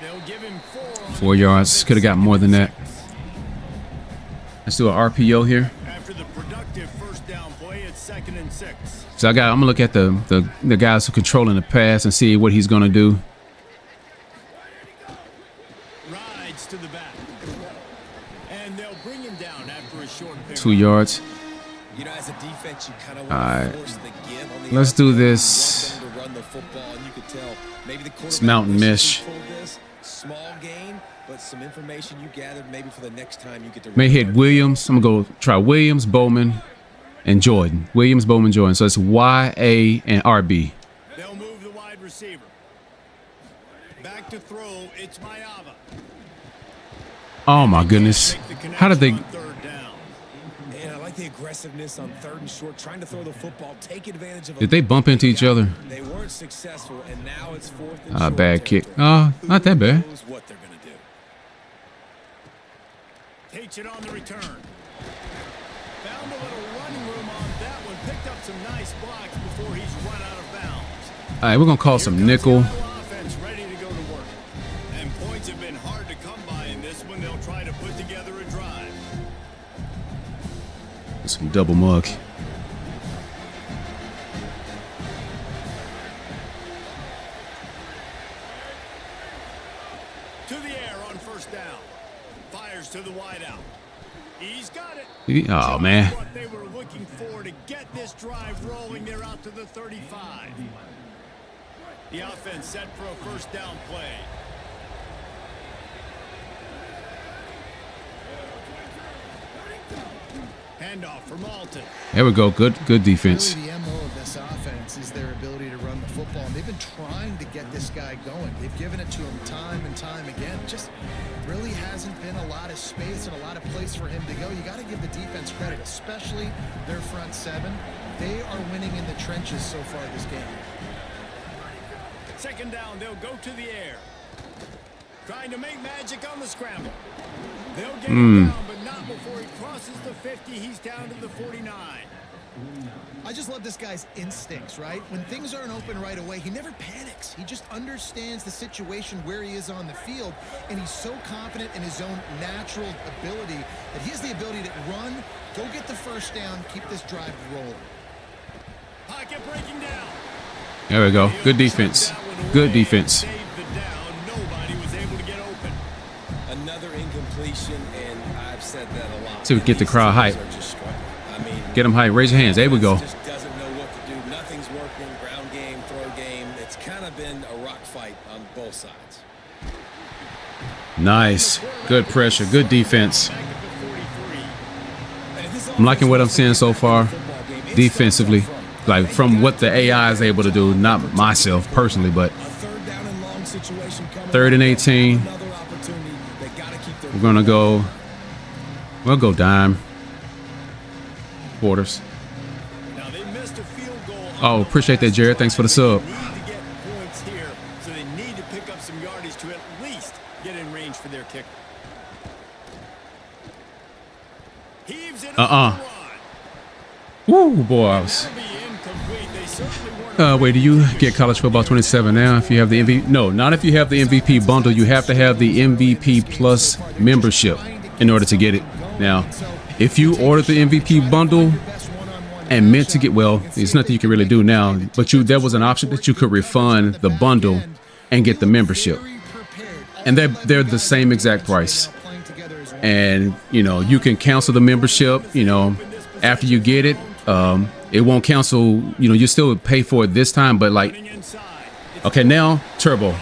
They'll give him 4 on 4 yards. Could have got more than that. Let's do an RPO here. after the productive first down play. It's 2nd and 6. So I'm gonna look at the guys who are controlling the pass and see what he's gonna do. Rides to the back. And they'll bring him down after a short period. 2 yards. You know, as a defense, you kind of All want right. to force the give on the Let's do outside. this. You want them to run the football, and you could tell maybe the quarterback mountain wishes mesh. he pulled this. Small gain, but some information you gathered maybe for the next time you get to May hit run. Williams. I'm gonna go try Williams, Bowman, and Jordan. Williams, Bowman, Jordan. So it's Y, A, and RB. They'll move the wide receiver. Back to throw. It's Mayava. Oh my goodness. Make the How did they? connection on 3rd down. And I like aggressiveness on 3rd and short, trying to throw the football, take advantage of. Did they bump into each other? They weren't successful, and now it's 4th and short. Bad kick. Oh, not that bad. Knows what they're gonna do. Takes it on the return. Found a little running room on that one. Picked up some nice blocks before he's run out of bounds. All right, we're gonna call some nickel. Offense ready to go to work. And points have been hard to come by in this one. They'll try to put together a drive. Some double mug. To the air on 1st down. Fires to the wideout. He's got it. Oh man. What they were looking for to get this drive rolling. They're out to the 35. The offense set for a 1st down play. Handoff for Malton. There we go. Good defense. Really, the MO of this offense is their ability to run the football. And they've been trying to get this guy going. They've given it to him time and time again. Just really hasn't been a lot of space and a lot of place for him to go. You got to give the defense credit, especially their front 7. They are winning in the trenches so far this game. 2nd down, they'll go to the air. Trying to make magic on the scramble. They'll get him down, but not before he crosses the 50. He's down to the 49. I just love this guy's instincts, right? When things aren't open right away, he never panics. He just understands the situation where he is on the field, and he's so confident in his own natural ability that he has the ability to run, go get the 1st down, keep this drive rolling. Pocket breaking down. There we go. Good defense. Good defense. Saved the down. Nobody was able to get open. Another incompletion, and I've said that a lot. See if we get the crowd hype. These are just struggling. I mean, Get them hype. Raise your hands. There we go. just doesn't know what to do. Nothing's working. Ground game, throw game. It's kind of been a rock fight on both sides. Nice. Good pressure. Good defense. Back at the 43. I'm liking what I'm seeing so far defensively. Like from what the AI is able to do, not myself personally, but A 3rd down and long situation coming. 3rd and 18. Another opportunity. They got to keep their. We're gonna go. We'll go dime. Quarters. Now they missed a field goal. Oh, appreciate that, Jared. Thanks for the sub. They need to get points here, so they need to pick up some yardage to at least get in range for their kick. Heaves it on the run. Woo, boy. I was. That'll be incomplete. They certainly weren't Wait, do you get college football 27 now if you have the MVP? No, not if you have the MVP bundle. You have to have the MVP plus membership in order to get it. Now, if you ordered the MVP bundle and meant to get, well, there's nothing you can really do now, but there was an option that you could refund the bundle and get the membership. And they're the same exact price. And, you can cancel the membership, after you get it. It won't cancel, you still pay for it this time, but like, inside. okay, now turbo.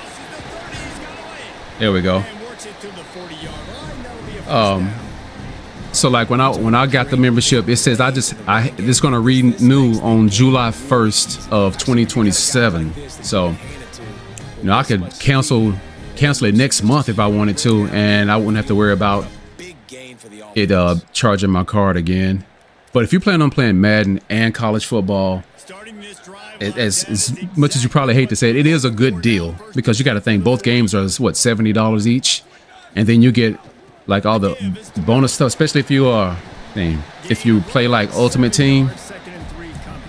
There we go. And works it to the 40-yard line. That'll be a first down. So like when I got the membership, it says it's going to renew on July 1st of 2027. So, I could cancel it next month if I wanted to, and I wouldn't have to worry about it charging my card again. But if you plan on playing Madden and college football, Starting this drive as much as you probably hate to say it is a good deal, because you got to think both games are what, $70 each, and then you get like all the bonus stuff, especially if you play like Ultimate Team, 2nd and 3 coming.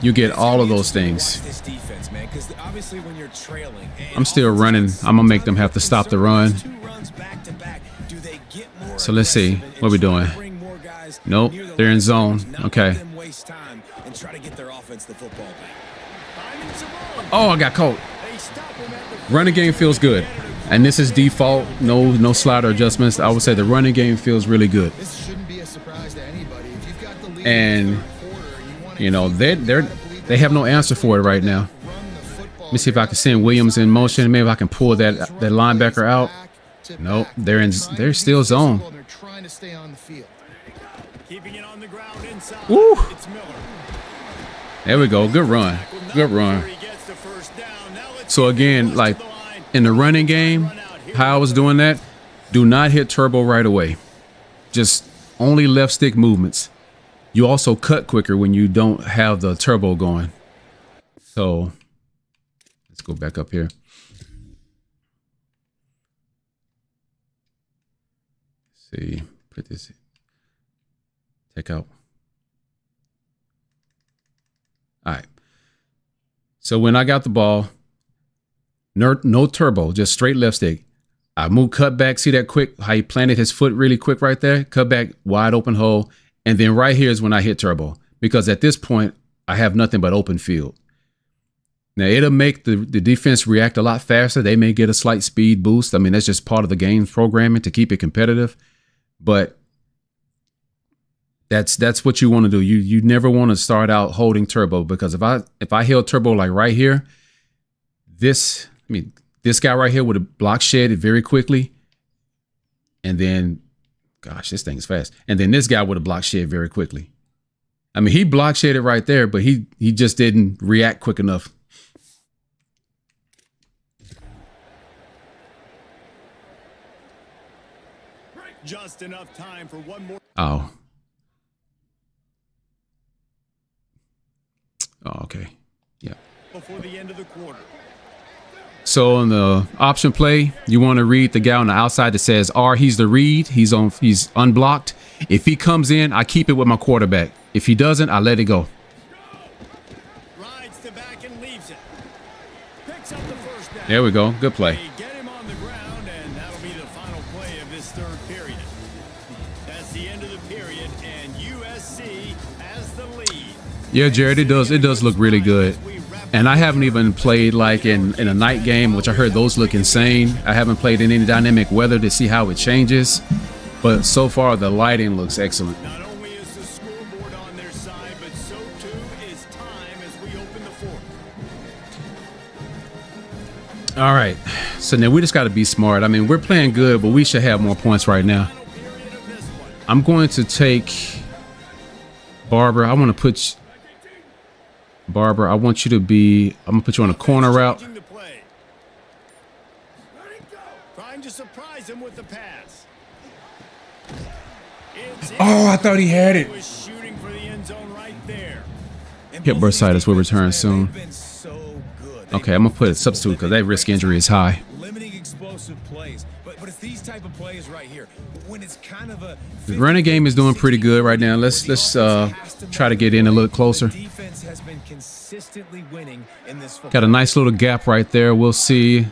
you get all of those things. This defense, man, because obviously when you're trailing, I'm still running. I'm gonna make them have to stop the run. 2 runs back to back. Do they get more So let's see. aggressive What we and try to doing? bring more guys Nope, near the they're in line zone. of scrimmage, not Okay. let them waste time and try to get their offense the football back. Finding some room. Oh, I got caught. They stop him at the Running game feels good, and this is default. No slider adjustments. I would say the running game feels really good. This shouldn't be a surprise to anybody. If you've got the lead And, in the third quarter, you wanna keep They have no answer for it right now. Let me see if I can send Williams in motion. Maybe I can pull that linebacker out. Nope, they're still zone. They're trying to stay on the field. keeping it on the ground inside. Woo. It's Miller. There we go. Good run. Good run. He gets the first down. Now let's So again, like in the running game, how I was doing that, do not hit turbo right away. Just only left stick movements. you also cut quicker when you don't have the turbo going. So let's go back up here. Let's see, put this, take out. All right. So when I got the ball, no turbo, just straight left stick. I move, cut back. See that quick, how he planted his foot really quick right there? Cut back, wide open hole. And then right here is when I hit turbo. Because at this point, I have nothing but open field. Now, it'll make the defense react a lot faster. They may get a slight speed boost. I mean, that's just part of the game's programming to keep it competitive. But that's what you want to do. You never want to start out holding turbo, because if I held turbo like right here, this guy right here would have block shed it very quickly. And then, gosh, this thing is fast. And then this guy would have block shed very quickly. I mean, he block shedded right there, but he just didn't react quick enough. Just enough time for one more. Oh, okay. Yeah. Before the end of the quarter. So on the option play, you want to read the guy on the outside that says R. He's the read. He's unblocked. If he comes in, I keep it with my quarterback. If he doesn't, I let it go. Rides to back and leaves it. Picks up the first down. There we go. Good play. They get him on the ground, and that'll be the final play of this third period. That's the end of the period, and USC has the lead. Yeah, Jared, it does look really good. And I haven't even played like in a night game, which I heard those look insane. I haven't played in any dynamic weather to see how it changes. But so far, the lighting looks excellent. Not only is the scoreboard on their side, but so too is time as we open the fourth. All right. So now we just got to be smart. I mean, we're playing good, but we should have more points right now. Final period of this one. I'm going to take Barber. I want to put Barber. I want you to be. I'm gonna put you on a corner route. Changing the play. Trying to surprise him with the pass. Oh, I thought he had it. He was shooting for the end zone right there. Hip bursitis will return soon. Okay, I'm gonna put a substitute because that risk injury is high. Limiting explosive plays, but it's these type of plays right here when it's kind of a. The running game is doing pretty good right now. Let's try to get in a little closer. Defense has been consistently winning in this football. Got a nice little gap right there. We'll see. The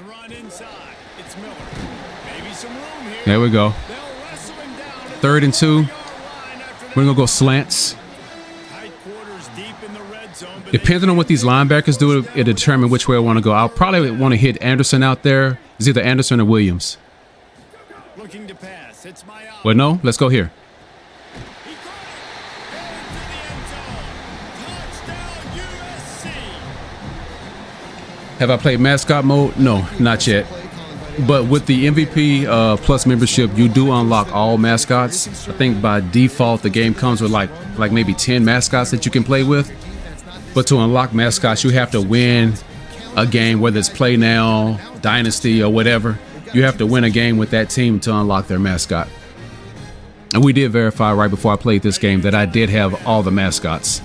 run inside. It's Miller. Maybe some room here. There we go. They'll wrestle him down at 3rd and 2. the 4-yard line after We're gonna go slants. tight quarters deep in the red zone. But Depending on what these linebackers do, it determine which way I want to go. I'll probably want to hit Anderson out there. It's either Anderson or Williams. looking to pass. It's my out. Well, no, let's go here. He caught it. Into the end zone. Touchdown USC. Have I played mascot mode? No, not yet. But with the MVP Plus membership, you do unlock all mascots. I think by default, the game comes with like maybe 10 mascots that you can play with. But to unlock mascots, you have to win a game, whether it's Play Now, Dynasty, or whatever. You have to win a game with that team to unlock their mascot. And we did verify right before I played this game that I did have all the mascots.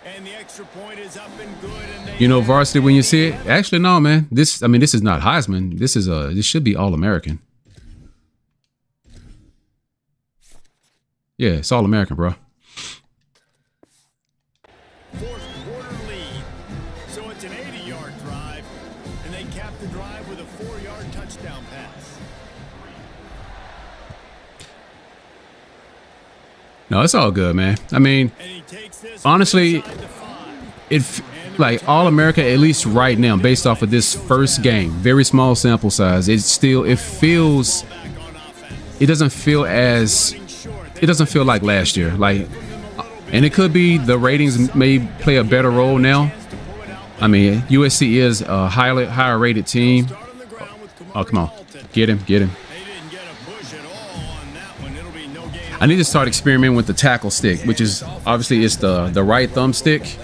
And the extra point is up and good. And they You know, varsity when you see it. Actually, no, man. This is not Heisman. This should be All-American. Yeah, it's All-American, bro. fourth quarter lead. So it's an 80-yard drive, and they cap the drive with a 4-yard touchdown pass. No, it's all good, man. I mean, And he takes this honestly, inside the 5. like All-America, at least right now, based off of this first game, very small sample size, it feels, Back on offense. it doesn't feel like last year. Like, and it could be the ratings may play a better role now. I mean, USC is a higher rated team. Start on the ground with Oh, come on. Dalton. Get him. They didn't get a push at all on that one. It'll be no gain. I need to start experimenting with the tackle stick, which is obviously it's the right thumbstick.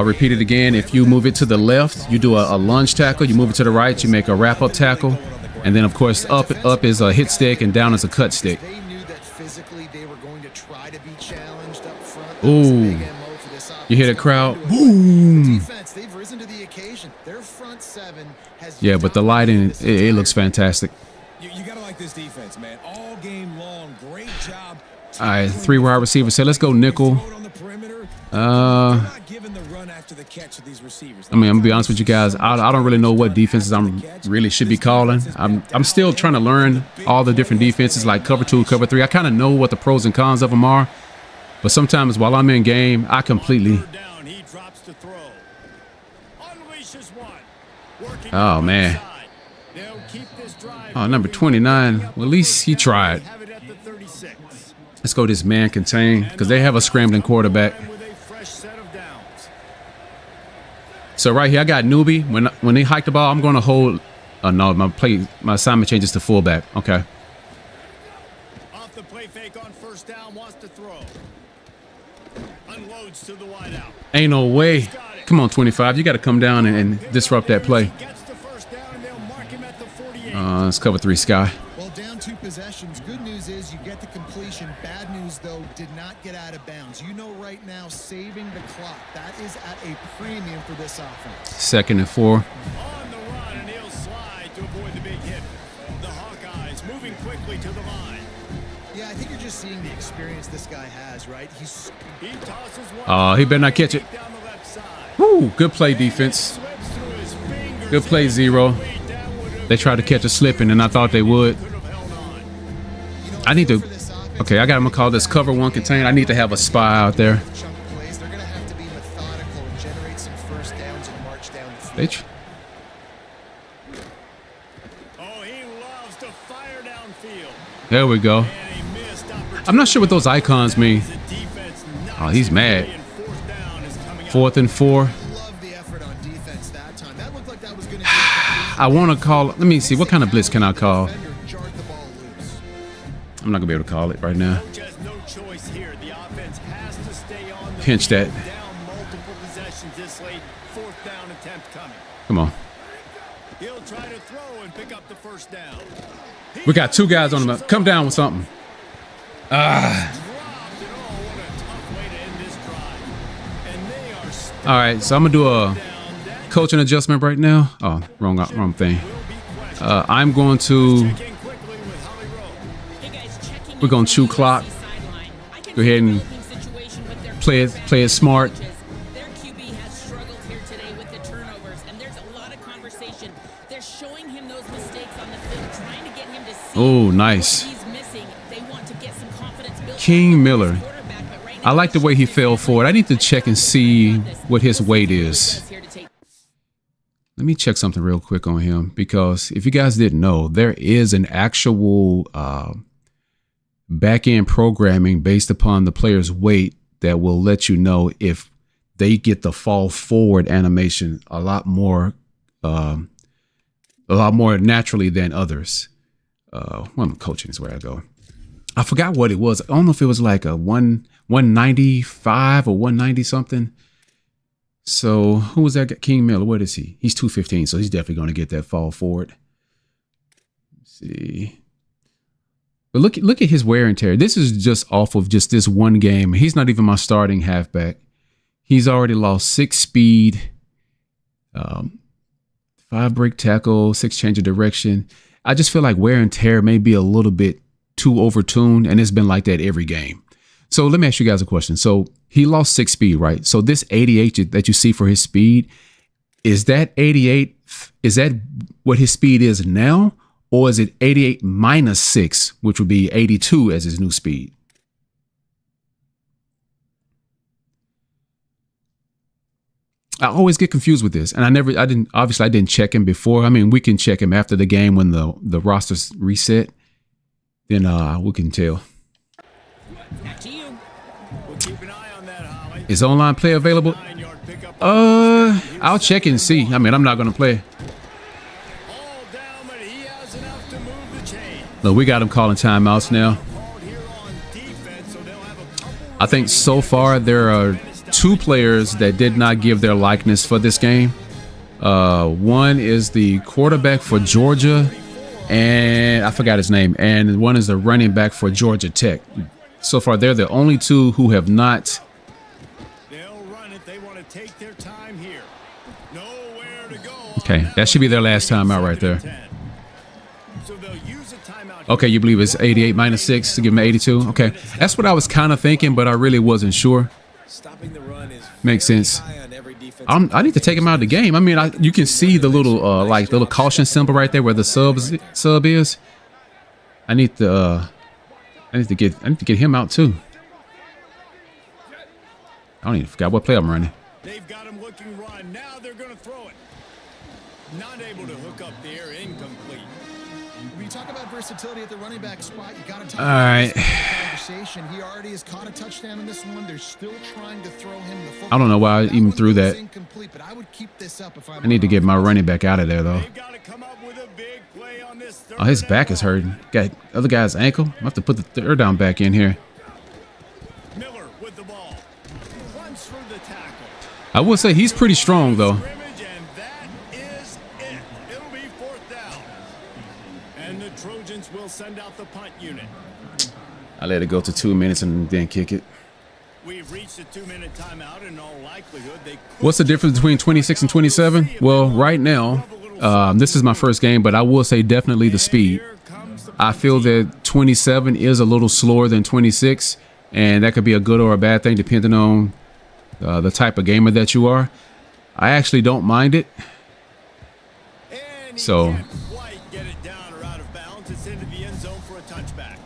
Repeat it again. If you move it to the left, you do a lunge tackle. You move it to the right, you make a wrap-up tackle. And then, of course, up is a hit stick and down is a cut stick. They knew that physically they were going to try to be challenged up front. Ooh. You hear the crowd? Boom. Defense, they've risen to the occasion. Their front seven has Yeah, but the lighting, it looks fantastic. You gotta like this defense, man. All game long, great job. All right, 3 wide receivers. So let's go nickel. On the perimeter. Not giving the run after the catch of these receivers. I mean, I'm gonna be honest with you guys. I don't really know what defenses I'm really should be calling. I'm still trying to learn all the different defenses like cover 2, cover 3. I kind of know what the pros and cons of them are, but sometimes while I'm in game, I completely. Down, he drops to throw. Unleashes one. Working Oh man. They'll keep this drive. Oh, number 29. Well, at least he tried. Have it at the 36. Let's go this man contain because they have a scrambling quarterback. With a fresh set of downs. So right here, I got newbie. When they hike the ball, I'm going to hold. Oh no, my assignment changes to fullback. Okay. Off the play fake on first down, wants to throw. Unloads to the wideout. Ain't no way. Come on, 25. You got to come down and disrupt that play. Gets the first down and they'll mark him at the 48. Let's cover 3, Sky. Well, down 2 possessions. Good news is you get the completion. Bad news, though, did not get out of bounds. You know right now, saving the clock. That is at a premium for this offense. 2nd and 4. On the run, and he'll slide to avoid the big hit. The Hawkeyes moving quickly to the line. Yeah, I think you're just seeing the experience this guy has, right? He tosses one. Oh, he better not catch it. Down the left side. Woo, good play defense. Slips through his fingers. Good play, 0. They tried to catch a slipping, and I thought they would. Could have held on. I need to. Okay, I got to call this cover 1 contain. I need to have a spy out there. Chunk plays. They're going to have to be methodical and generate some first downs and march down the field. They tr- Oh, he loves to fire downfield. There we go. And he missed opportunity. I'm not sure what those icons mean. The defense knocks Oh, he's him mad. away, and fourth down is coming up. 4th and 4. Love the effort on defense that time. That looked like that was going to be a I want to call. Let me see. What kind of blitz can I call? defender jarred the ball loose. I'm not going to be able to call it right now. Coach has no choice here. The offense has to stay on the Pinch field. that. Down multiple possessions this late. Fourth down attempt coming. Come on. He'll try to throw and pick up the first down. We got 2 guys on them. Come down with something. Dropped it. Oh, what a tough way to end this drive. And they are still All right, so I'm going to do a down. That coaching adjustment right now. Oh, wrong thing. will be questioned. I'm going to. Check in quickly with Holly Rowe. Hey guys, checking We're gonna in chew from the clock. USC sideline. I can Go see ahead the and Philippines situation with their play quarterback it smart. coaches. Their QB has struggled here today with the turnovers, and there's a lot of conversation. They're showing him those mistakes on the field, trying to get him to see Oh, nice. what he's missing. They want to get some confidence built King back up Miller. with his quarterback, but right I now like the way he fell forward. I need to check and see what his weight is. Let me check something real quick on him because if you guys didn't know, there is an actual back-end programming based upon the player's weight that will let you know if they get the fall forward animation a lot more naturally than others. When I'm coaching is where I go. I forgot what it was. I don't know if it was like a 195 or 190 something. So who was that? King Miller. What is he? He's 215, so he's definitely going to get that fall forward. Let's see. But look at his wear and tear. This is just off of just this one game. He's not even my starting halfback. He's already lost 6 speed, 5 break tackle, 6 change of direction. I just feel like wear and tear may be a little bit too overtuned, and it's been like that every game. So let me ask you guys a question. So he lost 6 speed, right? So this 88 that you see for his speed, is that 88? Is that what his speed is now? Or is it 88 minus 6, which would be 82 as his new speed? I always get confused with this. And I didn't check him before. I mean, we can check him after the game when the roster's reset. Then we can tell. Back to you. We'll keep an eye on that, Holly. Is online play available? 9-yard pickup. I'll check and see. I mean, I'm not going to play. All down, but he has enough to move the chain. Look, we got him calling timeouts now. Called here on defense, so they'll have a couple I think so far there are 2 players that did not give their likeness for this game. One is the quarterback for Georgia, and I forgot his name. And one is the running back for Georgia Tech. So far, they're the only two who have not. They'll run it. They want to take their time here. Nowhere to go. Okay, that should be their last time out right there. So they'll use a timeout. Okay, you believe it's 88 minus 6 to give him 82? Okay, that's what I was kind of thinking, but I really wasn't sure. Stopping the run is Makes sense. high on every defensive I need to take him out of the game. I mean, you can see the little like little caution symbol right there where the sub is. I need to get him out too. I don't even forgot what play I'm running. They've got him looking run. Now they're going to throw it. Not able to hook up there. Incomplete. When you talk about versatility at the running back spot, you got to talk All right. about this conversation. He already has caught a touchdown in this one. They're still trying to throw him the football. I don't know why I even threw one that. was incomplete, but I would keep this up if I'm I need to get my running back out of there though. They've got to come up with a big play on this third Oh, his and back is long. hurting. Got other guy's ankle. I have to put the third down back in here. Miller with the ball. Runs through the tackle. I will say he's pretty strong though. Scrimmage, and that is it. It'll be fourth down. And the Trojans will send out the punt unit. I let it go to 2 minutes and then kick it. We've reached a 2-minute timeout. In all likelihood, they could What's the difference between 26 and 27? Well, right now, this is my first game, but I will say definitely the speed. Here comes the I feel that 27 is a little slower than 26, and that could be a good or a bad thing depending on the type of gamer that you are. I actually don't mind it. And he So- can't quite get it down or out of bounds. It's into the end zone for a touchback.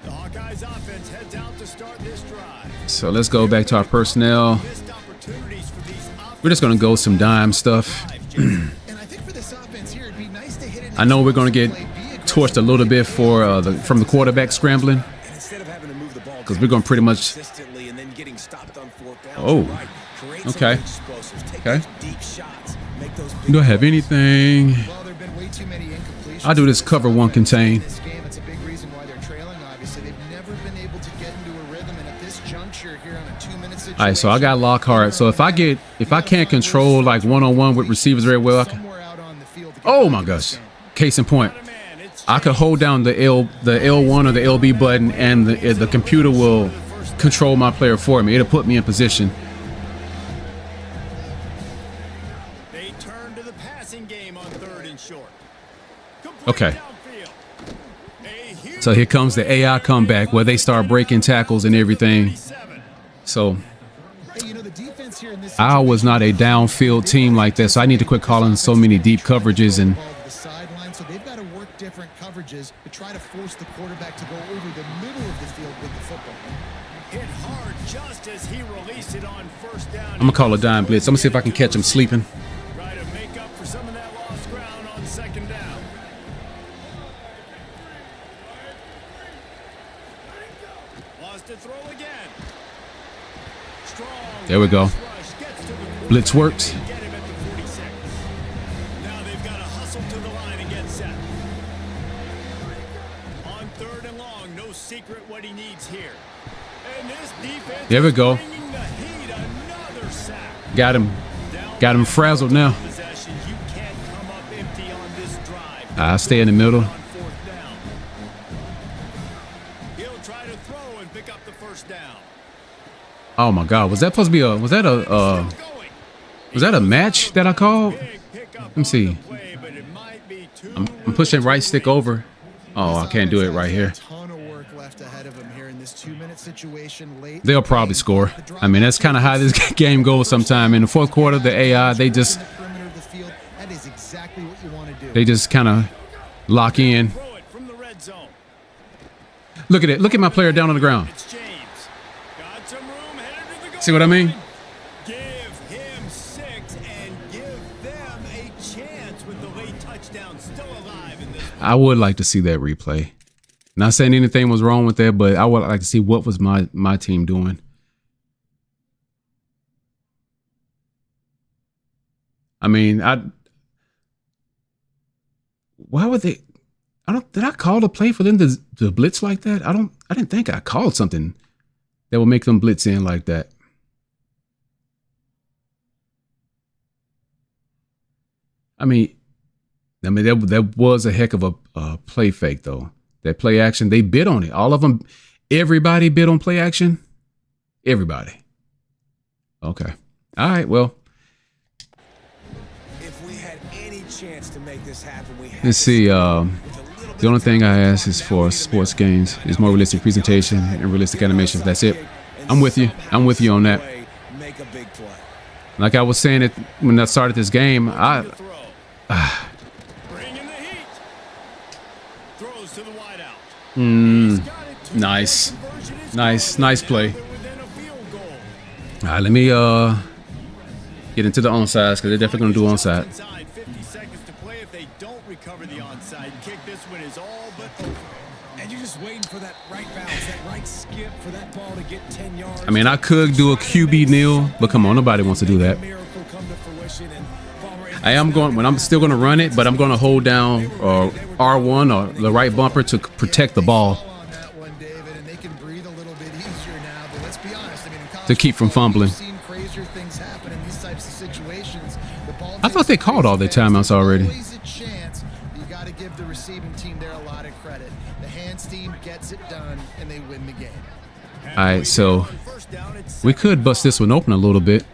The Hawkeyes offense heads out to start this drive. So let's go back to our personnel. Missed opportunities for these We're just going to go some dime stuff. And I think for this offense here, it'd be nice to hit it. I know we're going to get torched a little bit for from the quarterback scrambling. And instead of having to move the ball 'Cause we're gonna pretty much- consistently and then getting stopped on fourth down. Oh. Right. Create some Okay. explosives. Take Okay. those deep shots. Make those big Do I have plays. anything? Well, there've been way too many incompletions. I'll do this cover one contain. In this game, it's a big reason why they're trailing. Obviously, they've never been able to get into a rhythm, and at this juncture here on a 2-minute situation. All right, so I got Lockhart. So if I can't control like one-on-one with receivers very well, Somewhere out on the field to get oh back my in gosh. this game. Case in point, Man, it's I could hold down the L1 or the LB button, and the computer will control my player for me. It'll put me in position. They turn to the passing game on 3rd and short. Complete Okay. downfield. A huge So here comes the AI comeback where they start breaking tackles and everything. 37. So Hey, you know, the defense here in this I was not a downfield team like that, so I need to quit calling so many deep coverages and ball to the sideline, so they've got to work different coverages to try to force the quarterback to go over the middle of the field with the football. Hit hard just as he released it on first down. I'm gonna call a dime blitz. I'm gonna see if I can catch him sleeping. Try to make up for some of that lost ground on 2nd down. Lost to throw again. Strong. There we go. pass rush gets to the Blitz works. quarterback and get him at the 46. Now they've got to hustle to the line and get set. On 3rd and long, no secret what he needs here. And this defense There we is go. bringing the heat. Another sack. Got him. Down Got him frazzled now. possession. You can't come up empty on this drive. I'll stay in the middle. On 4th down. He'll try to throw and pick up the first down. Oh my God, was that supposed to be was that a match that I called? Let me see. I'm pushing right stick over. Oh, I can't do it right here. Ton of work left ahead of him here in this 2-minute situation late. They'll probably score. I mean, that's kind of how this game goes sometime. In the fourth quarter, the AI, they just In the perimeter of the field, that is exactly what you want to do. they just kind of lock in. Throw it from the red zone. Look at it. Look at my player down on the ground. It's James. Got some room headed to the goal See what I mean? line. Give him 6 and give them a chance with the late touchdown still alive in this one. I would like to see that replay. Not saying anything was wrong with that, but I would like to see what was my team doing. I mean, why would they? Did I call the play for them to blitz like that? I didn't think I called something that would make them blitz in like that. I mean, I mean, that was a heck of a play fake, though. That play action, they bid on it. All of them, everybody bid on play action. Everybody. Okay. All right. Well, If we had any chance to make this happen, let's see. The only thing I ask is for sports games is more realistic presentation and realistic animations. That's it. I'm with you. I'm with you on that. Make a big play. Like I was saying it when I started this game, Bring in the heat. Throws to the wideout. nice. Nice play. All right, let me get into the onsides because they're definitely going to do onside. 50 seconds to play. If they don't recover the onside kick, this one is all but over. And you're just waiting for that right bounce, that right skip for that ball to get 10 yards. I mean, I could do a QB kneel, but come on, nobody wants to do that. I am going, when I'm still going to run it, but I'm going to hold down R1 or the right bumper to protect the ball. To keep from fumbling. I thought they called all their timeouts already. You got to give the receiving team there a lot of credit. The hands team gets it done and they win the game. All right, so we could bust this one open a little bit.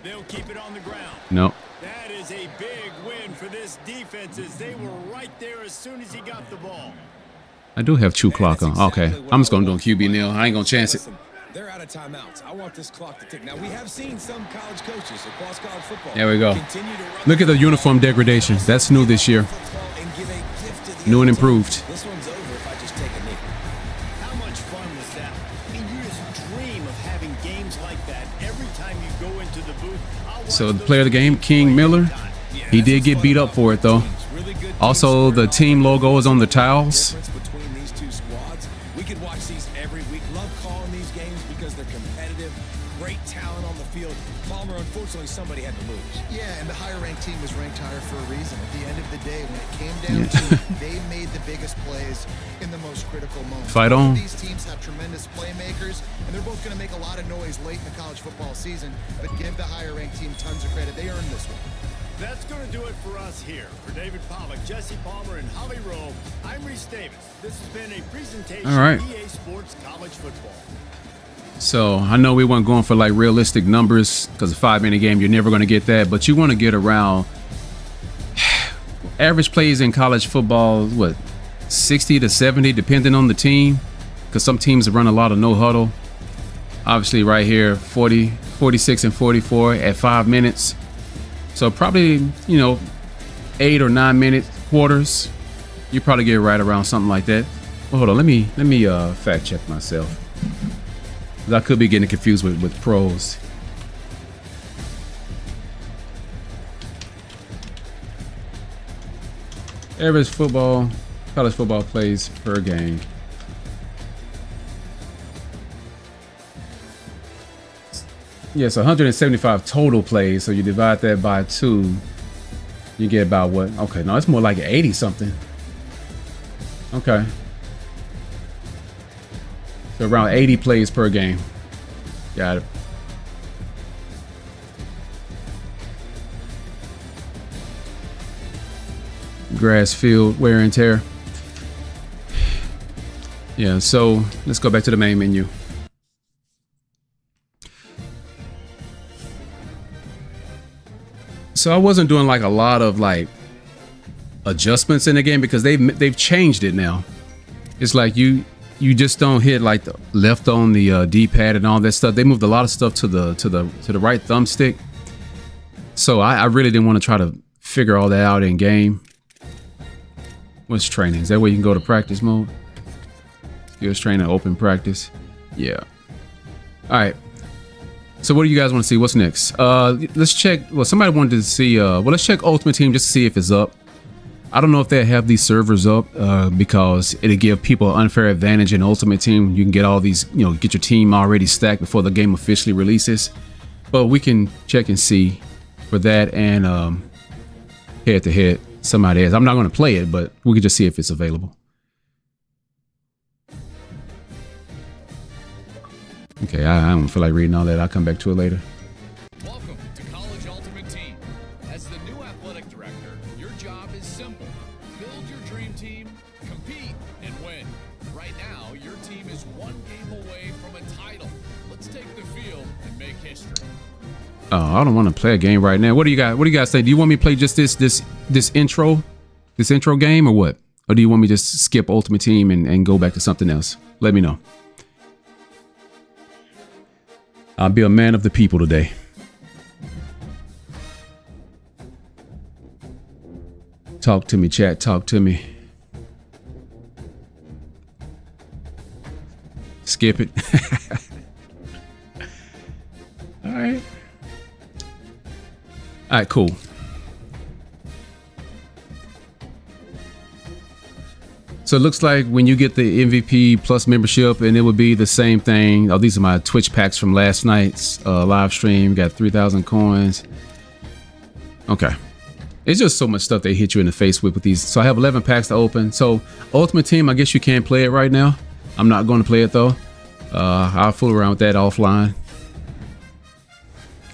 They'll keep it on the ground. No. That is a big win for this defense as they were right there as soon as he got the ball. I do have 2 clock on. Okay, I'm just going to do a QB kneel. I ain't going to chance it. They're out of timeouts. I want this clock to tick. Now, we have seen some college coaches across college football. There we go. Look at the uniform degradation. That's new this year. New and improved. This one's over if I just take a knee. How much fun was that? I mean, you just dream of having games like that every time you go into the booth. So the player of the game, King Miller, he did get beat up for it, though. Also, the team logo is on the towels. Between these two squads, we could watch these every week. Love calling these games because they're competitive, great talent on the field. Palmer, unfortunately, somebody had to lose. Yeah, and the higher ranked team was ranked higher for a reason. At the end of the day, when it came down to it, they made the biggest plays in the most critical moments. Fight on. These teams have tremendous playmakers, and they're both going to make a lot of noise late in the college football season. But give the higher ranked team tons of credit. They earned this one. That's going to do it for us here. For David Pollock, Jesse Palmer, and Holly Rowe, I'm Reese Davis. This has been a presentation of EA Sports College Football. So I know we weren't going for like realistic numbers because a 5-minute game, you're never going to get that. But you want to get around average plays in college football, what, 60 to 70, depending on the team. Because some teams run a lot of no huddle. Obviously right here, 40, 46 and 44 at 5 minutes. So probably, 8 or 9 minute quarters. You probably get right around something like that. Well, hold on, let me fact check myself. I could be getting confused with pros. Average college football plays per game. Yes, 175 total plays. So you divide that by 2, you get about what? Okay, no, it's more like 80 something. Okay. So around 80 plays per game. Got it. Grass field wear and tear. Yeah, so let's go back to the main menu. So I wasn't doing like a lot of like adjustments in the game because they've changed it now. It's like you just don't hit like the left on the D-pad and all that stuff. They moved a lot of stuff to the right thumbstick. So I really didn't want to try to figure all that out in game. What's training? Is that where you can go to practice mode? Skills training, open practice. Yeah. All right. So what do you guys want to see? What's next? Let's check. Well, somebody wanted to see. Let's check Ultimate Team just to see if it's up. I don't know if they have these servers up because it'll give people an unfair advantage in Ultimate Team. You can get all these, get your team already stacked before the game officially releases. But we can check and see for that and head to head. Somebody else. I'm not going to play it, but we can just see if it's available. Okay, I don't feel like reading all that. I'll come back to it later. Welcome to College Ultimate Team. As the new athletic director, your job one game away from a title. Let's take the field and make history. Oh, I don't want to play a game right now. What do you got? What do you guys say? Do you want me to play just this intro game, or what? Or do you want me to just skip Ultimate Team and go back to something else? Let me know. I'll be a man of the people today. Talk to me, chat. Talk to me. Skip it. All right. All right, cool. So it looks like when you get the MVP Plus membership, and it would be the same thing. Oh, these are my Twitch packs from last night's live stream. Got 3,000 coins. Okay. It's just so much stuff they hit you in the face with these. So I have 11 packs to open. So Ultimate Team, I guess you can't play it right now. I'm not going to play it though. I'll fool around with that offline.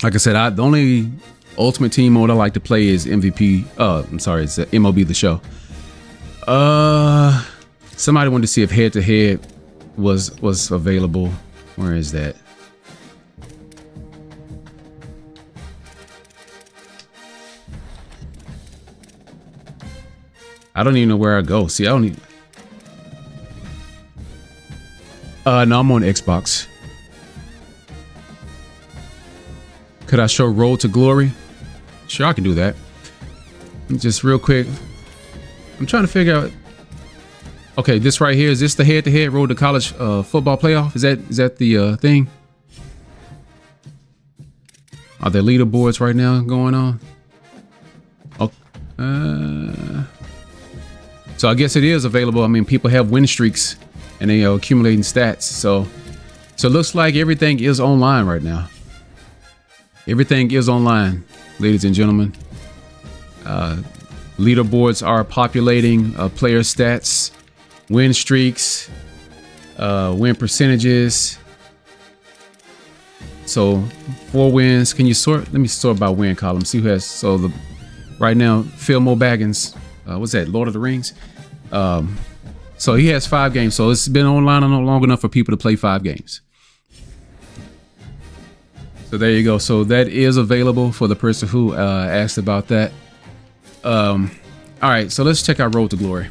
Like I said, the only Ultimate Team mode I like to play is MVP. I'm sorry, it's MLB The Show. Somebody wanted to see if head to head was available. Where is that? I don't even know where I go. See, I don't even. No, I'm on Xbox. Could I show Road to Glory? Sure, I can do that. Just real quick. I'm trying to figure out. Okay, this right here, is this the head-to-head Road to College football playoff? Is that the thing? Are there leaderboards right now going on? Oh, so I guess it is available. I mean, people have win streaks and they are accumulating stats. So it looks like everything is online right now. Everything is online, ladies and gentlemen. Leaderboards are populating player stats, win streaks, win percentages. So 4 wins. Can you sort? Let me sort by win column. See who has. So right now, Philmo Baggins. What's that? Lord of the Rings. So he has 5 games. So it's been online long enough for people to play 5 games. So there you go. So that is available for the person who asked about that. All right, so let's check out Road to Glory.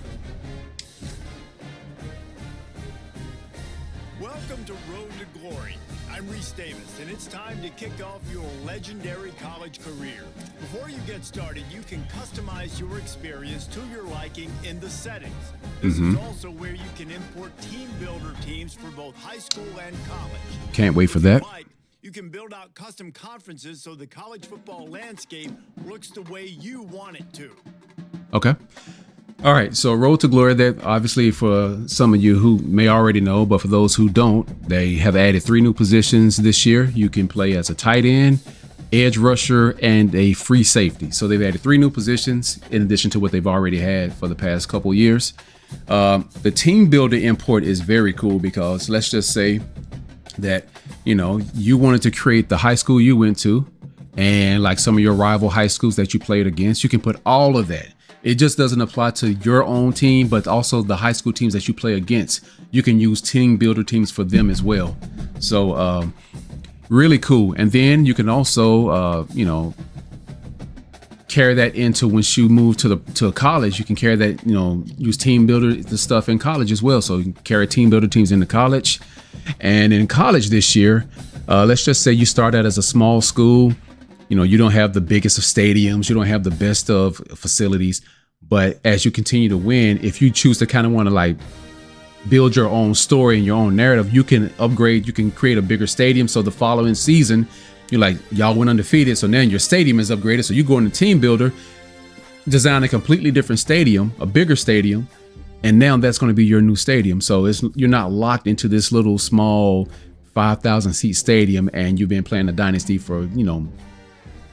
Welcome to Road to Glory. I'm Reese Davis, and it's time to kick off your legendary college career. Before you get started, you can customize your experience to your liking in the settings. This is also where you can import team builder teams for both high school and college. Can't wait for that. You can build out custom conferences so the college football landscape looks the way you want it to. Okay. All right. So Road to Glory, that obviously for some of you who may already know, but for those who don't, they have added 3 new positions this year. You can play as a tight end, edge rusher, and a free safety. So they've added 3 new positions in addition to what they've already had for the past couple years. The team builder import is very cool because let's just say that, you know, you wanted to create the high school you went to and like some of your rival high schools that you played against. You can put all of that. It just doesn't apply to your own team, but also the high school teams that you play against. You can use team builder teams for them as well. So really cool. And then you can also, you know, carry that into once you move to college. You can carry that, you know, use team builder the stuff in college as well. So you can carry team builder teams into college. And in college this year, let's just say you start out as a small school. You know, you don't have the biggest of stadiums. You don't have the best of facilities. But as you continue to win, if you choose to kind of want to like build your own story and your own narrative, you can upgrade. You can create a bigger stadium. So the following season, you're like, y'all went undefeated. So now your stadium is upgraded. So you go into team builder, design a completely different stadium, a bigger stadium. And now that's going to be your new stadium. So you're not locked into this little small 5,000 seat stadium and you've been playing the dynasty for, you know,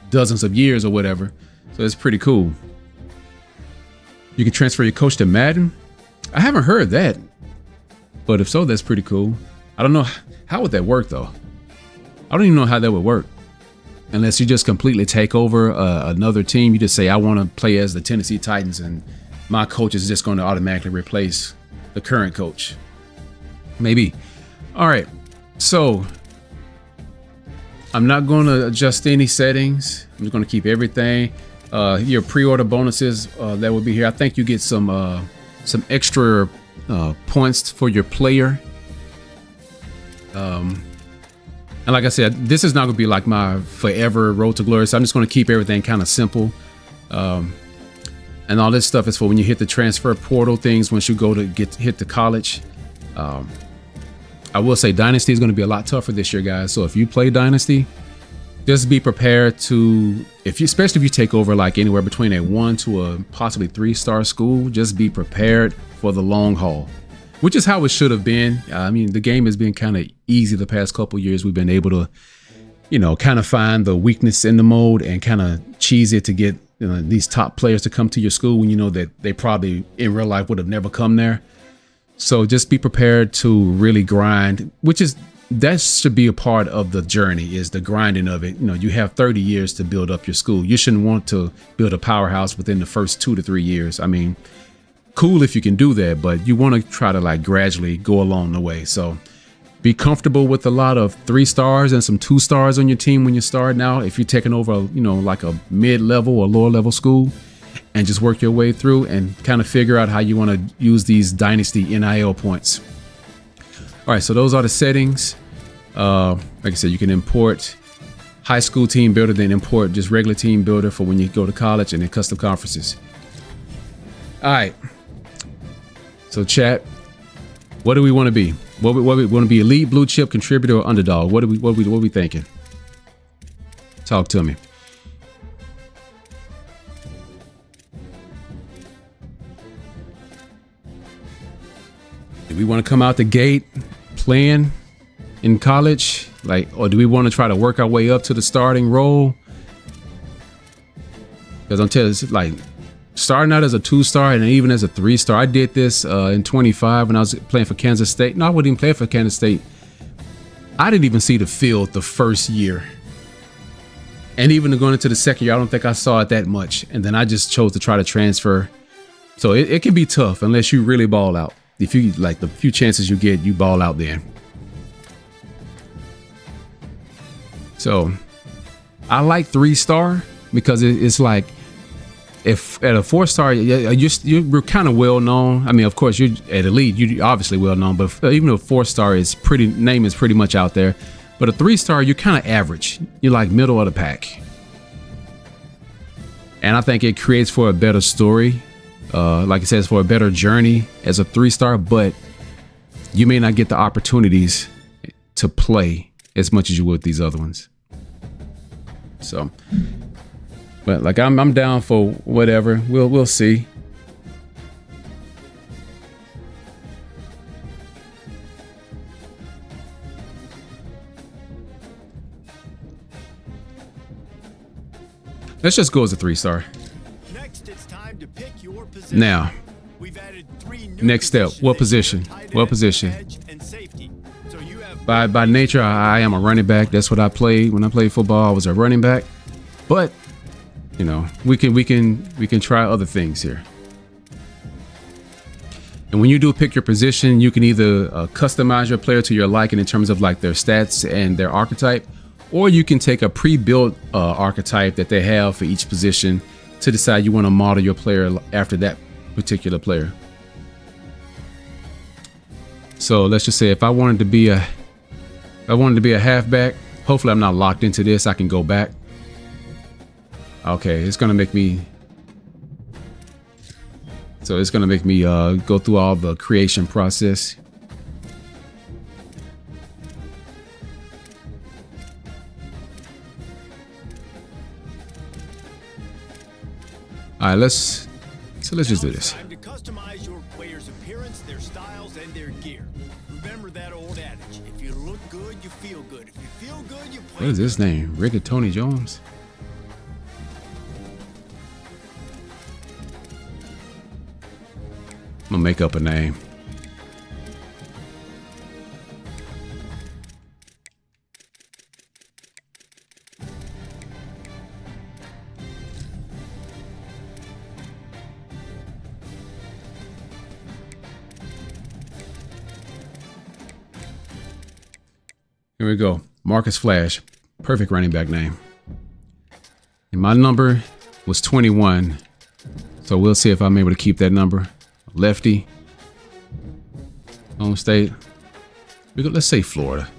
dozens of years or whatever. So it's pretty cool. You can transfer your coach to Madden. I haven't heard that, but if so, that's pretty cool. I don't know. How would that work though? I don't even know how that would work. Unless you just completely take over another team. You just say, I want to play as the Tennessee Titans and my coach is just going to automatically replace the current coach. Maybe. All right, so I'm not going to adjust any settings. I'm just going to keep everything. Your pre-order bonuses that will be here. I think you get some extra points for your player. And like I said, this is not going to be like my forever road to glory. So I'm just going to keep everything kind of simple. And all this stuff is for when you hit the transfer portal things. Once you go to hit the college. I will say Dynasty is going to be a lot tougher this year, guys. So if you play Dynasty, just be prepared to, especially if you take over like anywhere between a 1 to a possibly 3-star school, just be prepared for the long haul, which is how it should have been. I mean, the game has been kind of easy the past couple years. We've been able to, kind of find the weakness in the mode and kind of cheese it to get these top players to come to your school when you know that they probably in real life would have never come there. So just be prepared to really grind, that should be a part of the journey, is the grinding of it. You have 30 years to build up your school. You shouldn't want to build a powerhouse within the first 2 to 3 years. I mean, cool if you can do that, but you want to try to like gradually go along the way. So be comfortable with a lot of 3 stars and some 2 stars on your team when you start now. If you're taking over, like a mid-level or lower level school, and just work your way through and kind of figure out how you want to use these Dynasty NIL points. All right, so those are the settings. Like I said, you can import high school team builder, then import just regular team builder for when you go to college, and then custom conferences. All right. So chat, what do we want to be? What we want to be? Elite, blue chip, contributor, or underdog? What are we thinking? Talk to me. Do we want to come out the gate playing in college, or do we want to try to work our way up to the starting role? Because I'm telling you, like starting out as a 2-star and even as a 3-star. I did this in 25 when I was playing for Kansas State. No, I wouldn't even play for Kansas State. I didn't even see the field the first year. And even going into the second year, I don't think I saw it that much. And then I just chose to try to transfer. So it can be tough unless you really ball out. If you like the few chances you get, you ball out then. So I like 3-star because it's like, if at a 4-star, you're kind of well known. I mean, of course, you're at elite, you're obviously well known, but even a 4-star name is pretty much out there. But a 3-star, you're kind of average. You're like middle of the pack. And I think it creates for a better story. Like it says, for a better journey as a 3-star, but you may not get the opportunities to play as much as you would these other ones. So, but like I'm down for whatever. We'll see. Let's just go as a 3-star. Next, it's time to pick your position. Now, We've added 3 new next step. What position? tight What end, position? edge, and safety. So you have By nature, I am a running back. That's what I played when I played football. I was a running back. But we can try other things here. And when you do pick your position, you can either customize your player to your liking in terms of like their stats and their archetype, or you can take a pre-built archetype that they have for each position to decide you want to model your player after that particular player. So let's just say if I wanted to be a halfback, hopefully I'm not locked into this. I can go back. Okay, it's gonna make me. So it's gonna make me go through all the creation process. All right, let's just do this. Time to customize your player's appearance, their styles, and their gear. Remember that old adage: if you look good, you feel good. If you feel good, you play. What is his name? Rigatoni Jones? I'm gonna make up a name. Here we go. Marcus Flash. Perfect running back name. And my number was 21. So we'll see if I'm able to keep that number. Lefty. Home state. Let's say Florida.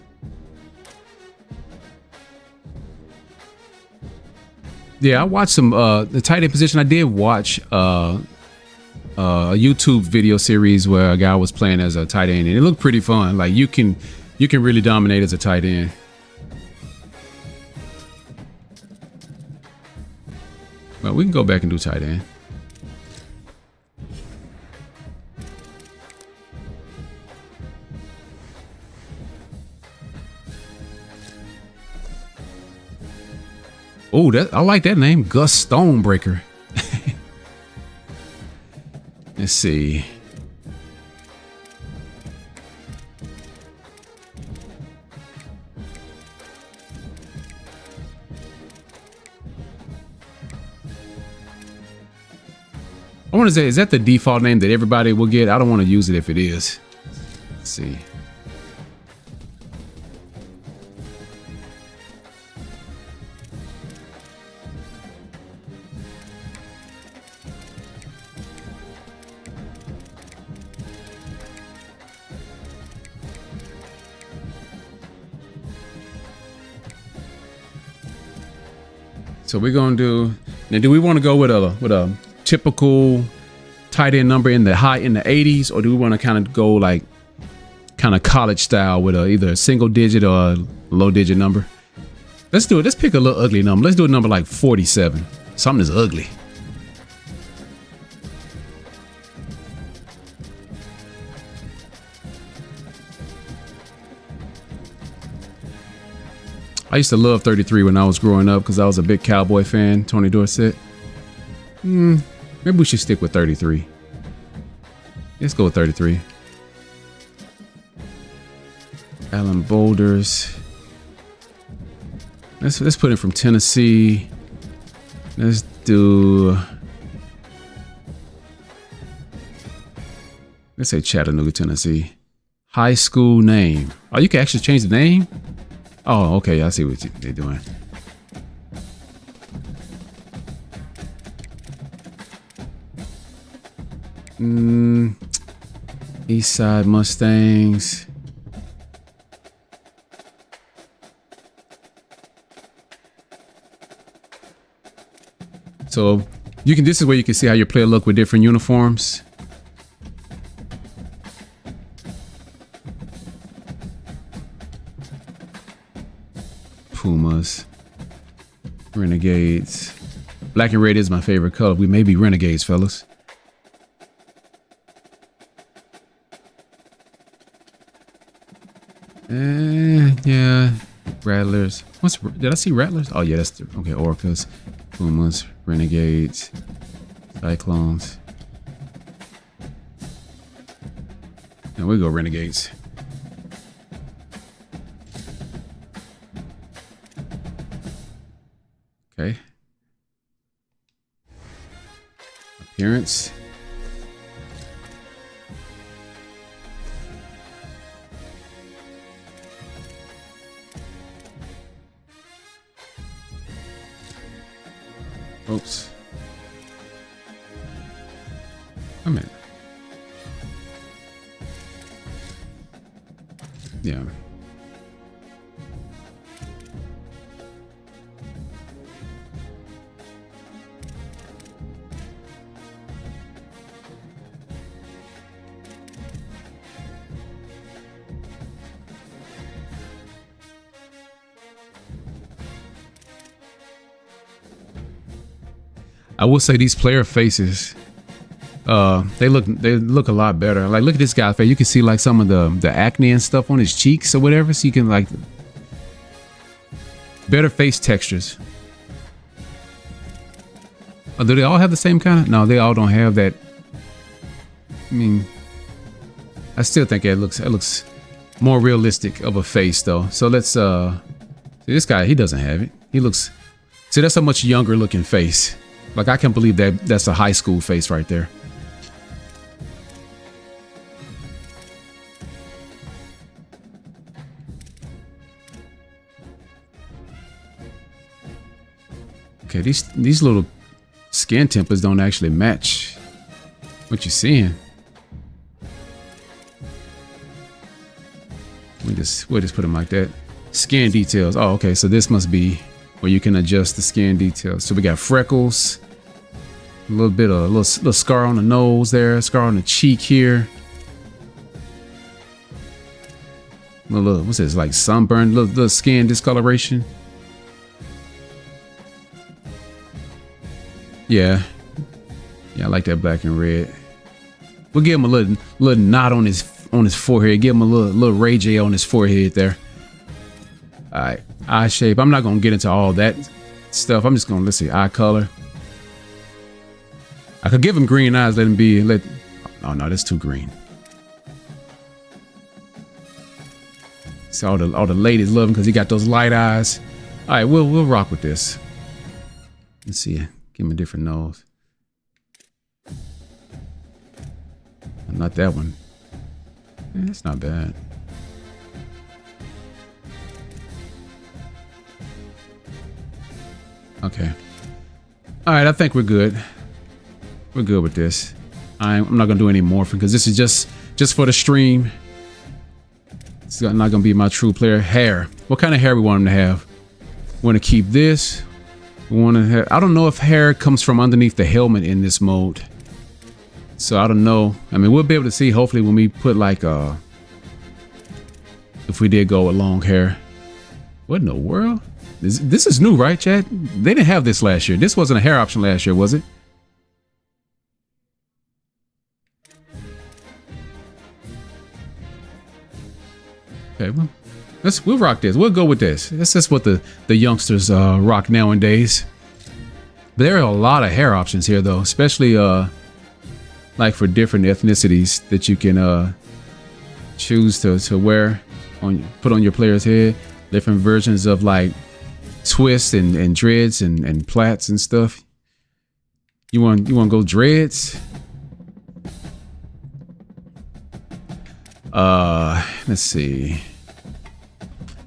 Yeah, I watched some the tight end position. I did watch a YouTube video series where a guy was playing as a tight end, and it looked pretty fun. Like you can really dominate as a tight end. Well, we can go back and do tight end. Oh, I like that name, Gus Stonebreaker. Let's see. I want to say, is that the default name that everybody will get? I don't want to use it if it is. Let's see. So we're gonna do now. Do we want to go with a typical tight end number in the 80s, or do we want to kind of go like kind of college style with either a single digit or a low digit number? Let's do it. Let's pick a little ugly number. Let's do a number like 47. Something that's ugly. I used to love 33 when I was growing up because I was a big Cowboy fan, Tony Dorsett. Maybe we should stick with 33. Let's go with 33. Alan Boulders. Let's put him from Tennessee. Let's say Chattanooga, Tennessee. High school name. Oh, you can actually change the name? Oh, okay. I see what they're doing. East Side Mustangs. So this is where you can see how your player look with different uniforms. Pumas, Renegades. Black and red is my favorite color. We may be Renegades, fellas. Yeah, Rattlers. Did I see Rattlers? Oh yeah, that's okay. Orcas, Pumas, Renegades, Cyclones. And we go Renegades. Okay. Appearance. Oops. I'm in. Yeah. I will say these player faces, they look a lot better. Like, look at this guy's face. You can see like some of the acne and stuff on his cheeks or whatever. So you can like better face textures. Oh, do they all have the same kind of? No, they all don't have that. I mean, I still think it looks more realistic of a face though. So let's see this guy. He doesn't have it. He looks. See, that's a much younger looking face. Like, I can't believe that's a high school face right there. Okay, these little skin tempers don't actually match what you're seeing. We'll just put them like that. Skin details. Oh, okay. So this must be where you can adjust the skin details. So we got freckles, a little bit of a little scar on the nose there, scar on the cheek here. Little, what's this, like sunburn, little skin discoloration. Yeah, I like that black and red. We'll give him a little knot on his forehead. Give him a little Ray J on his forehead there. All right, eye shape. I'm not gonna get into all that stuff. I'm just gonna, let's see, eye color. I could give him green eyes. Let him be. Oh no, that's too green. See, all the ladies love him because he got those light eyes. All right, we'll rock with this. Let's see. Give him a different nose. Not that one. Yeah, that's not bad. Okay. All right, I think we're good. We're good with this. I'm not gonna do any morphing because this is just for the stream. It's not gonna be my true player. Hair. What kind of hair we want him to have? We want to keep this. We want to have. I don't know if hair comes from underneath the helmet in this mode. So I don't know. I mean, we'll be able to see hopefully when we put like if we did go with long hair. What in the world? This is new, right, Chad? They didn't have this last year. This wasn't a hair option last year, was it? Okay, well, we'll rock this. We'll go with this. That's just what the youngsters rock nowadays. But there are a lot of hair options here, though, especially like for different ethnicities that you can choose to wear put on your player's head. Different versions of like twists and dreads and plaits and stuff. You want to go dreads? Let's see.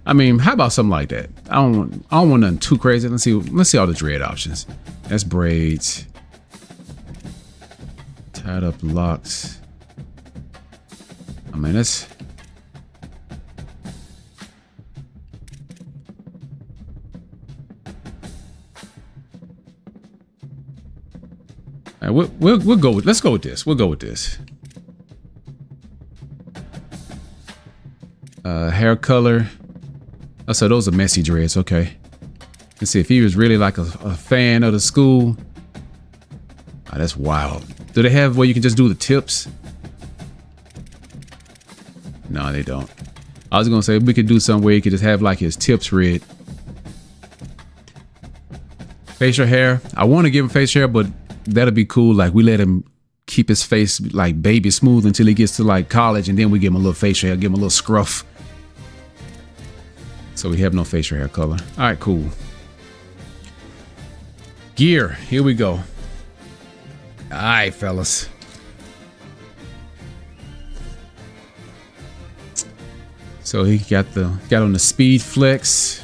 I mean, how about something like that? I don't want nothing too crazy. Let's see all the dread options. That's braids. Tied up locks. I mean, that's. All right, we'll go with. Let's go with this. We'll go with this. Hair color. Oh, so those are messy dreads. Okay. Let's see if he was really like a fan of the school. Oh, that's wild. Do they have where you can just do the tips? No, they don't. I was gonna say we could do something where you could just have like his tips red. Facial hair. I want to give him facial hair, but that'll be cool. Like we let him keep his face like baby smooth until he gets to like college, and then we give him a little facial hair, give him a little scruff. So we have no facial hair color. All right, cool. Gear. Here we go. All right, fellas. So he got on the speed flex.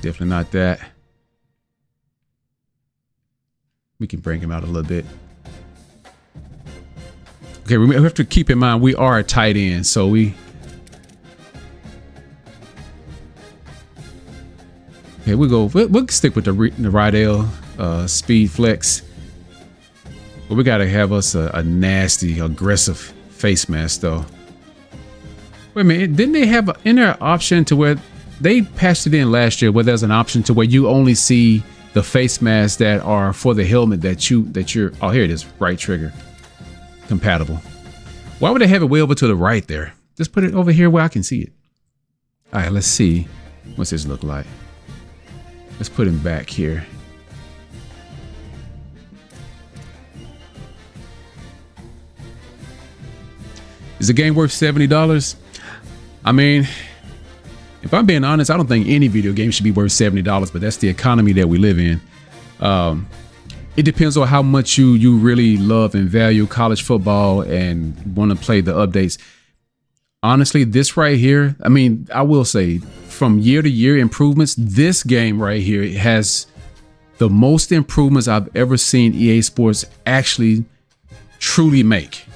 Definitely not that. We can bring him out a little bit. Okay, we have to keep in mind we are a tight end, so we'll stick with the Rydell speed flex. But we gotta have us a nasty, aggressive face mask though. Wait a minute, didn't they have in there an option to where they patched it in last year where there's an option to where you only see the face masks that are for the helmet that you're oh, here it is, right trigger compatible. Why would they have it way over to the right there? Just put it over here where I can see it. All right, let's see. What's this look like? Let's put him back here. Is the game worth $70? I mean, if I'm being honest, I don't think any video game should be worth $70, but that's the economy that we live in. It depends on how much you really love and value college football and want to play the updates. Honestly, this right here, I mean, I will say from year to year improvements, this game right here has the most improvements I've ever seen EA Sports actually truly make.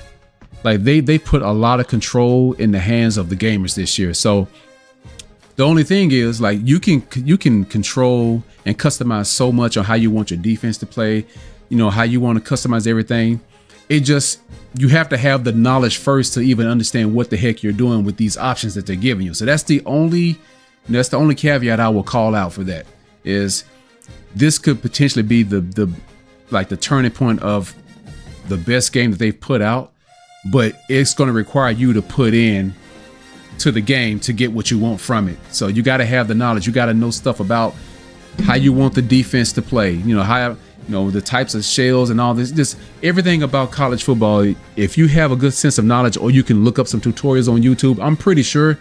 Like they put a lot of control in the hands of the gamers this year. So the only thing is, like, you can control and customize so much on how you want your defense to play, you know, how you want to customize everything. It just, you have to have the knowledge first to even understand what the heck you're doing with these options that they're giving you. So that's the only caveat I will call out for that, is this could potentially be the turning point of the best game that they've put out, but it's going to require you to put in to the game to get what you want from it. So you got to have the knowledge. You got to know stuff about how you want the defense to play, you know, how, you know, the types of shells and all this, just everything about college football. If you have a good sense of knowledge, or you can look up some tutorials on YouTube, I'm pretty sure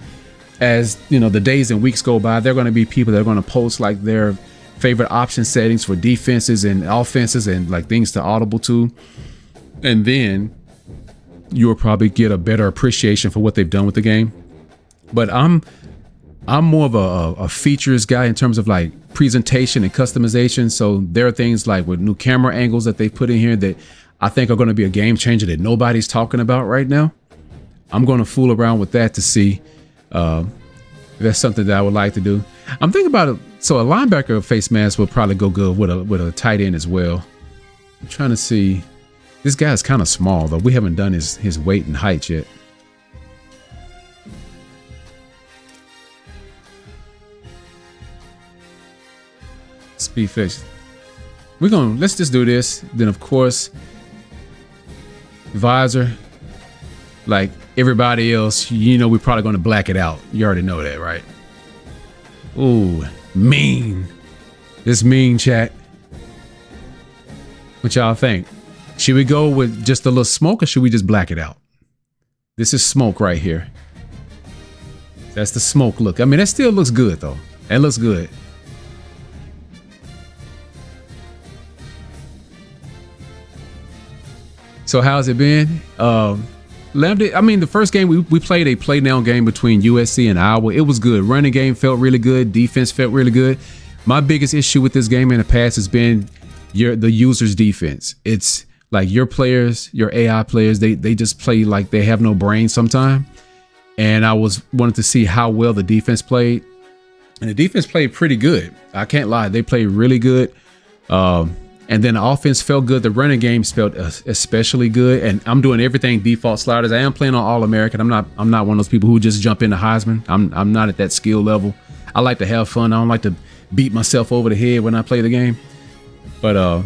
as, you know, the days and weeks go by, there are going to be people that are going to post like their favorite option settings for defenses and offenses and like things to audible to. And then you'll probably get a better appreciation for what they've done with the game. But I'm more of a features guy in terms of like presentation and customization. So there are things like with new camera angles that they put in here that I think are going to be a game changer that nobody's talking about right now. I'm going to fool around with that to see if that's something that I would like to do. I'm thinking about it. So a linebacker face mask would probably go good with a tight end as well. I'm trying to see. This guy is kind of small though. We haven't done his weight and height yet. Speed fix. Let's just do this. Then of course, visor, like everybody else, you know, we're probably going to black it out. You already know that, right? Ooh, mean. This mean, chat. What y'all think? Should we go with just a little smoke, or should we just black it out? This is smoke right here. That's the smoke look. I mean, that still looks good though. That looks good. So how's it been? Lambda, I mean, the first game we played a play down game between USC and Iowa. It was good. Running game felt really good. Defense felt really good. My biggest issue with this game in the past has been the user's defense. It's like your players, your AI players, they just play like they have no brain sometimes. And I wanted to see how well the defense played. And the defense played pretty good. I can't lie. They played really good. And then the offense felt good. The running game felt especially good. And I'm doing everything default sliders. I am playing on All-American. I'm not one of those people who just jump into Heisman. I'm not at that skill level. I like to have fun. I don't like to beat myself over the head when I play the game. But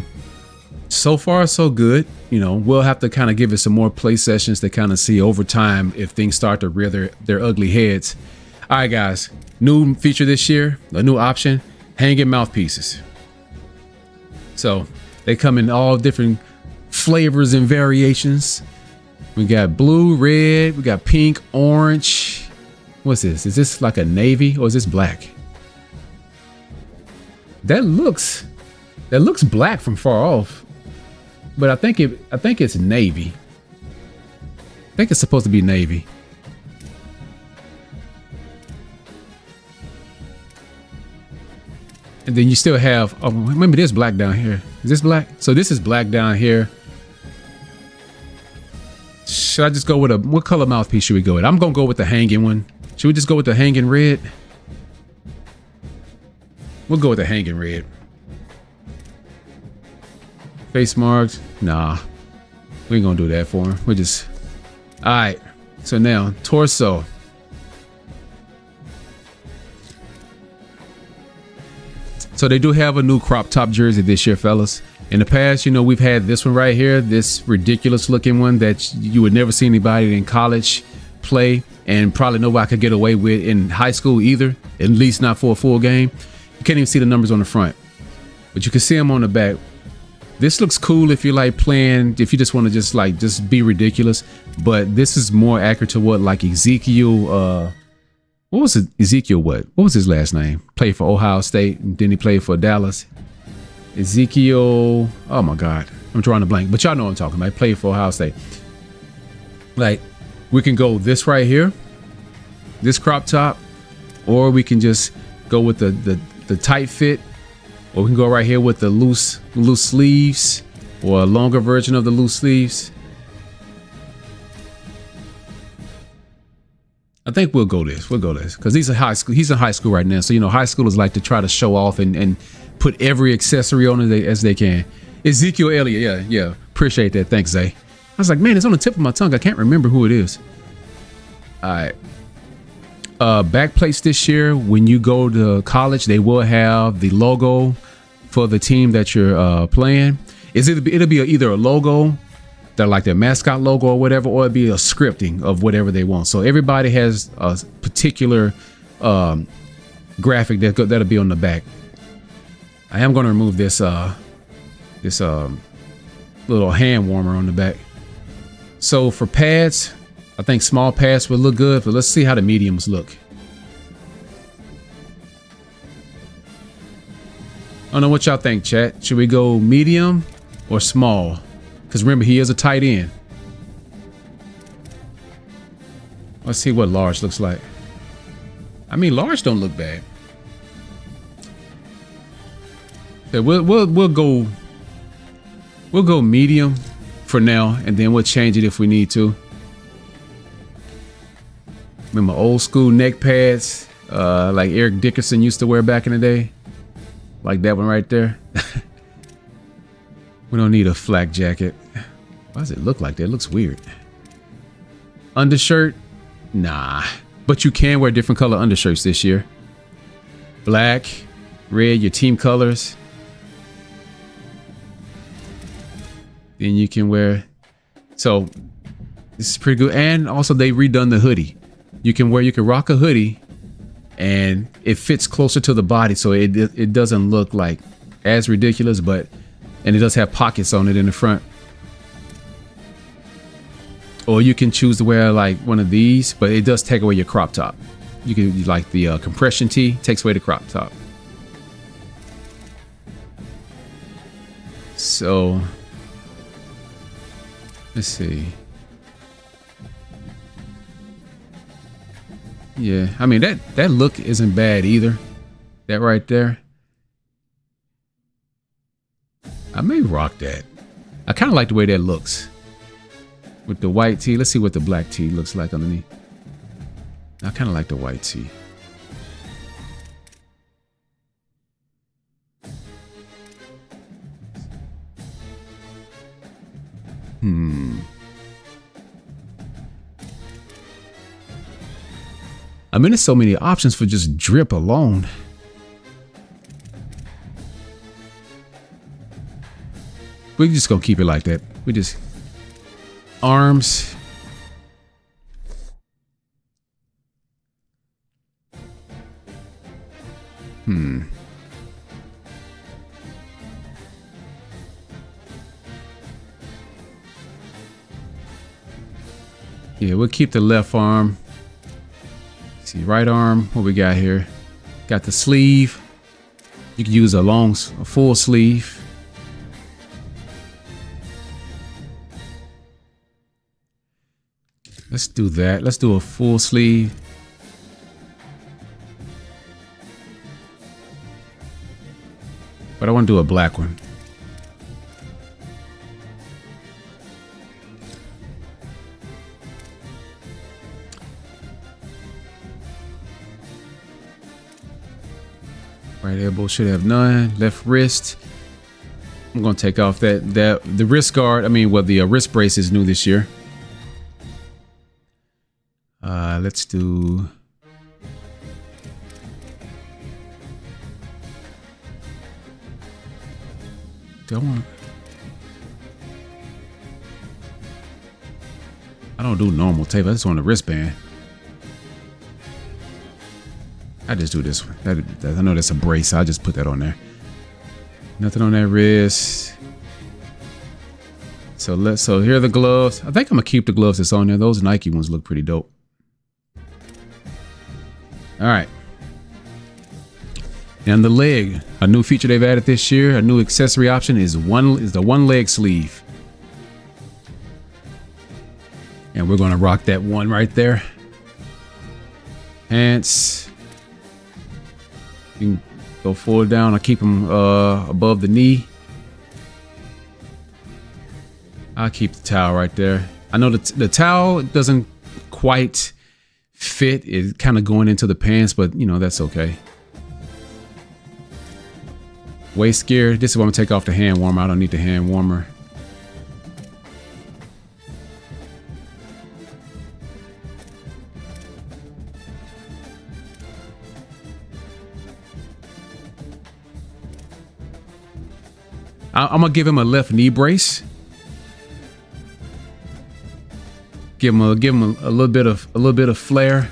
so far so good. You know, we'll have to kind of give it some more play sessions to kind of see over time if things start to rear their ugly heads. All right, guys. New feature this year, a new option: hanging mouthpieces. So they come in all different flavors and variations. We got blue, red, we got pink, orange. What's this? Is this like a navy or is this black? That looks black from far off, but I think it's navy. I think it's supposed to be navy. And then you still have, oh, maybe there's black down here. Is this black? So this is black down here. Should I just go with what color mouthpiece should we go with? I'm going to go with the hanging one. Should we just go with the hanging red? We'll go with the hanging red. Face marks. Nah, we ain't going to do that for him. We're just, all right. So now torso. So they do have a new crop top jersey this year, fellas. In the past, you know, we've had this one right here, this ridiculous looking one that you would never see anybody in college play, and probably nobody could get away with in high school either, at least not for a full game. You can't even see the numbers on the front, but you can see them on the back. This looks cool if you're like playing, if you just want to just be ridiculous, but this is more accurate to what like Ezekiel, what was it? Ezekiel what? What was his last name? Played for Ohio State, and then he played for Dallas. Ezekiel, oh my God, I'm drawing a blank, but y'all know what I'm talking about. He played for Ohio State. Like, we can go this right here, this crop top, or we can just go with the tight fit, or we can go right here with the loose sleeves, or a longer version of the loose sleeves. I think we'll go this. We'll go this because he's in high school. He's in high school right now, so you know high schoolers like to try to show off and put every accessory on it as they can. Ezekiel Elliott, yeah. Appreciate that. Thanks, Zay. I was like, man, it's on the tip of my tongue. I can't remember who it is. All right. Back plates this year, when you go to college, they will have the logo for the team that you're playing. It'll be either a logo, that like their mascot logo or whatever, or it'll be a scripting of whatever they want. So everybody has a particular graphic that'll be on the back. I am going to remove this little hand warmer on the back. So for pads, I think small pads would look good, but let's see how the mediums look. I don't know what y'all think, chat. Should we go medium or small? Because remember, he is a tight end. Let's see what large looks like. I mean, large don't look bad. Yeah, we'll go medium for now, and then we'll change it if we need to. Remember old school neck pads, like Eric Dickerson used to wear back in the day, like that one right there. We don't need a flak jacket. Why does it look like that? It looks weird. Undershirt, nah, but you can wear different color undershirts this year. Black, red, your team colors. Then you can wear, so this is pretty good. And also they redone the hoodie. You can rock a hoodie and it fits closer to the body, so it doesn't look like as ridiculous, and it does have pockets on it in the front. Or you can choose to wear like one of these, but it does take away your crop top. You can like the compression tee takes away the crop top. So let's see. Yeah, I mean that look isn't bad either. That right there. I may rock that. I kind of like the way that looks. With the white tee. Let's see what the black tee looks like underneath. I kind of like the white tee. I mean, there's so many options for just drip alone. We're just gonna keep it like that. We just arms. Yeah, we'll keep the left arm. See, right arm, what we got here? Got the sleeve. You can use a full sleeve. Let's do that. Let's do a full sleeve. But I want to do a black one. Right elbow should have none. Left wrist. I'm gonna take off the wrist guard. I mean, well, the wrist brace is new this year. Let's do. I don't do normal tape. I just want a wristband. I just do this one. I know that's a brace. So I just put that on there. Nothing on that wrist. So here are the gloves. I think I'm gonna keep the gloves that's on there. Those Nike ones look pretty dope. All right. And the leg, a new feature they've added this year, a new accessory option is the one leg sleeve. And we're gonna rock that one right there. Pants. You can go forward down or keep them above the knee. I'll keep the towel right there. I know the towel doesn't quite fit. It's kind of going into the pants, but you know, that's okay. Waist gear. This is where I'm gonna take off the hand warmer. I don't need the hand warmer. I'm gonna give him a left knee brace. Give him a little bit of flair.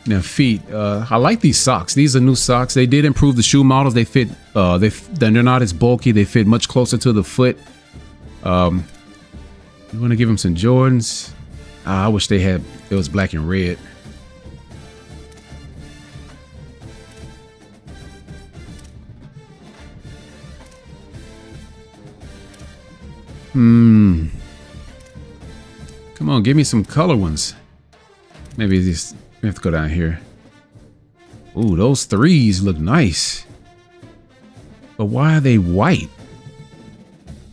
Now feet. I like these socks. These are new socks. They did improve the shoe models. They fit. They're not as bulky. They fit much closer to the foot. You want to give him some Jordans? I wish it was black and red. Come on, give me some color ones. Maybe we have to go down here. Ooh, those threes look nice. But why are they white?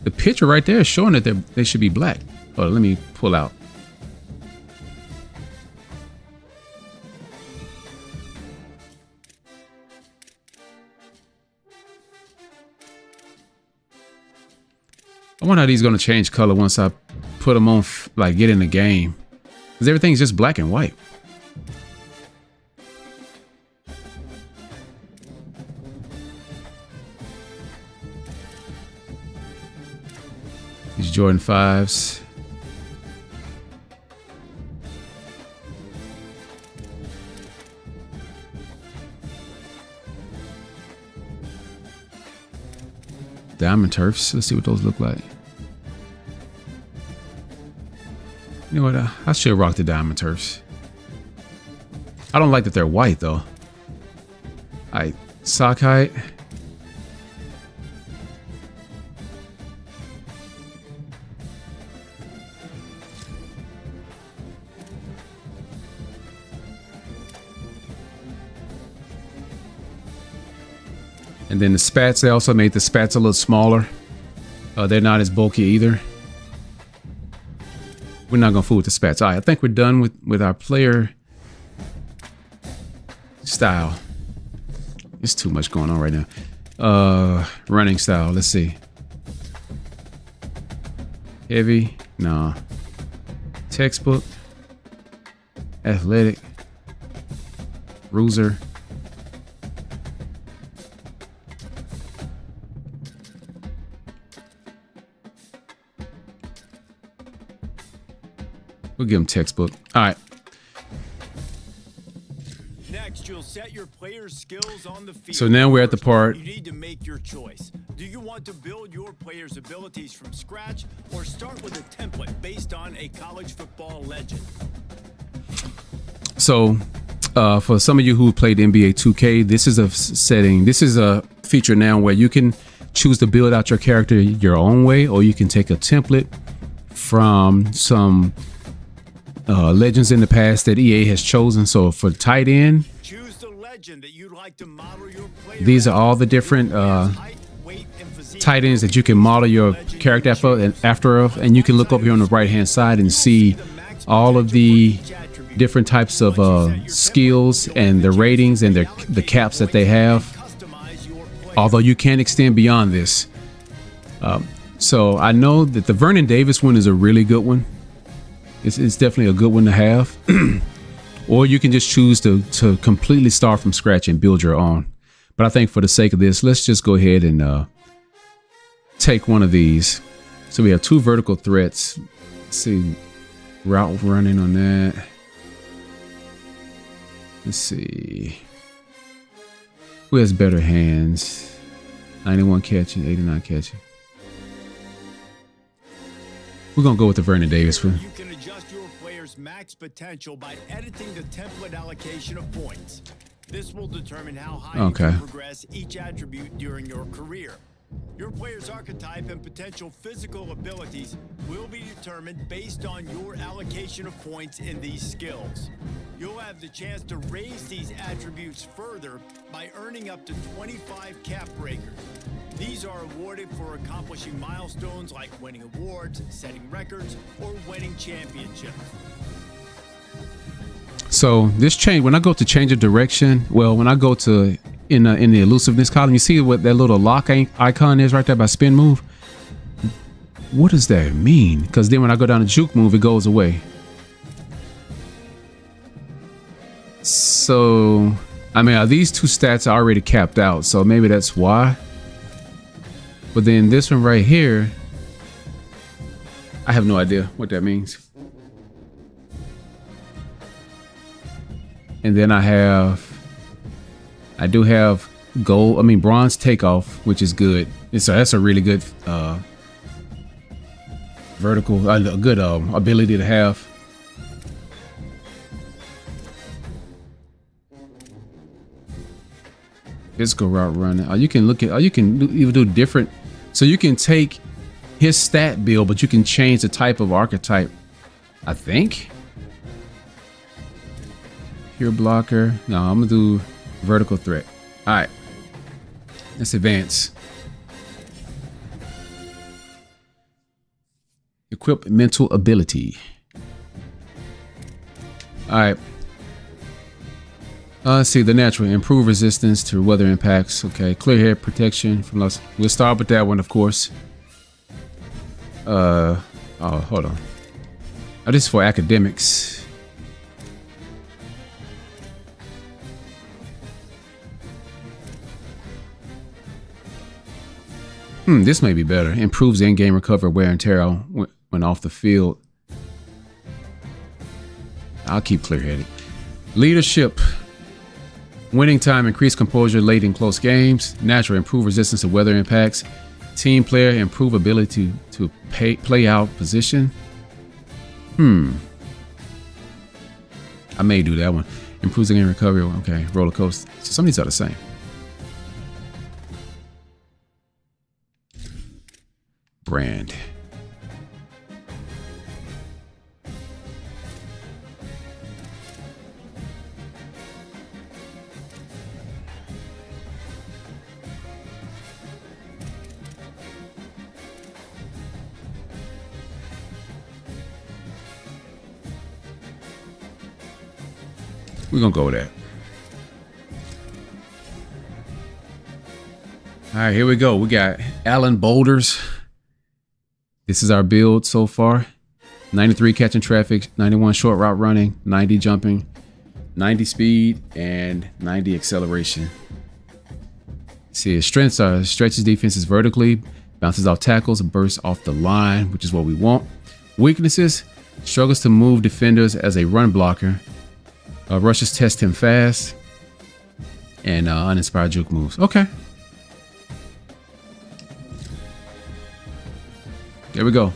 The picture right there is showing that they should be black. Oh, let me pull out. I wonder how these going to change color once I put them on, like get in the game. Because everything's just black and white. These Jordan 5s. Diamond turfs. Let's see what those look like. You know what? I should rock the diamond turfs. I don't like that they're white though. Alright, sock height. And then the spats, they also made the spats a little smaller. They're not as bulky either. We're not gonna fool with the spats. All right, I think we're done with our player style. It's too much going on right now. Running style, let's see. Heavy, nah. Textbook. Athletic. Bruiser. We'll give him textbook. All right. Next, you'll set your players' skills on the field. So now we're at the part. You need to make your choice. Do you want to build your players' abilities from scratch or start with a template based on a college football legend? So for some of you who played NBA 2K, this is a setting. This is a feature now where you can choose to build out your character your own way, or you can take a template from some legends in the past that EA has chosen. So for tight end, choose the legend that you'd like to model your player. These are all the different tight ends that you can model your character after, and you can look up here on the right hand side and see all of the different types of skills and the ratings and the caps that they have. Although you can extend beyond this. So I know that the Vernon Davis one is a really good one. It's definitely a good one to have. Or you can just choose to completely start from scratch and build your own. But I think for the sake of this, let's just go ahead and take one of these. So we have 2 vertical threats. Let's see, route running on that. Let's see. Who has better hands? 91 catching, 89 catching. We're going to go with the Vernon Davis one. You can adjust your player's max potential by editing the template allocation of points. This will determine how high you can progress each attribute during your career. Your player's archetype and potential physical abilities will be determined based on your allocation of points in these skills. You'll have the chance to raise these attributes further by earning up to 25 cap breakers. These are awarded for accomplishing milestones like winning awards, setting records, or winning championships. So this change, when I go to change of direction, well, when I go to in the elusiveness column, you see what that little lock icon is right there by spin move. What does that mean? Because then when I go down to juke move, it goes away. So, I mean, these two stats are already capped out, so maybe that's why. But then this one right here, I have no idea what that means. And then I do have bronze takeoff, which is good. And so that's a really good vertical, a good ability to have. Physical route running. You can even do different. So you can take his stat build, but you can change the type of archetype, I think. Pure blocker. No, I'm gonna do vertical threat. All right, let's advance. Equip mental ability. All right. Let's see, the natural. Improve resistance to weather impacts. Okay, clear head protection from loss. We'll start with that one, of course. Oh, hold on. Oh, this is for academics. This may be better. Improves in-game recovery wear and tear when off the field. I'll keep clear-headed. Leadership. Winning time, increase composure late in close games. Natural, improve resistance to weather impacts. Team player, improve ability to play out position. I may do that one. Improves in-game recovery. Okay, roller coaster. So some of these are the same. Brand. We're gonna go with that. All right, here we go. We got Allen Boulders. This is our build so far. 93 catching traffic, 91 short route running, 90 jumping, 90 speed, and 90 acceleration. See, his strengths are stretches defenses vertically, bounces off tackles, bursts off the line, which is what we want. Weaknesses, struggles to move defenders as a run blocker. Rushes test him fast, and uninspired juke moves. Okay. There we go.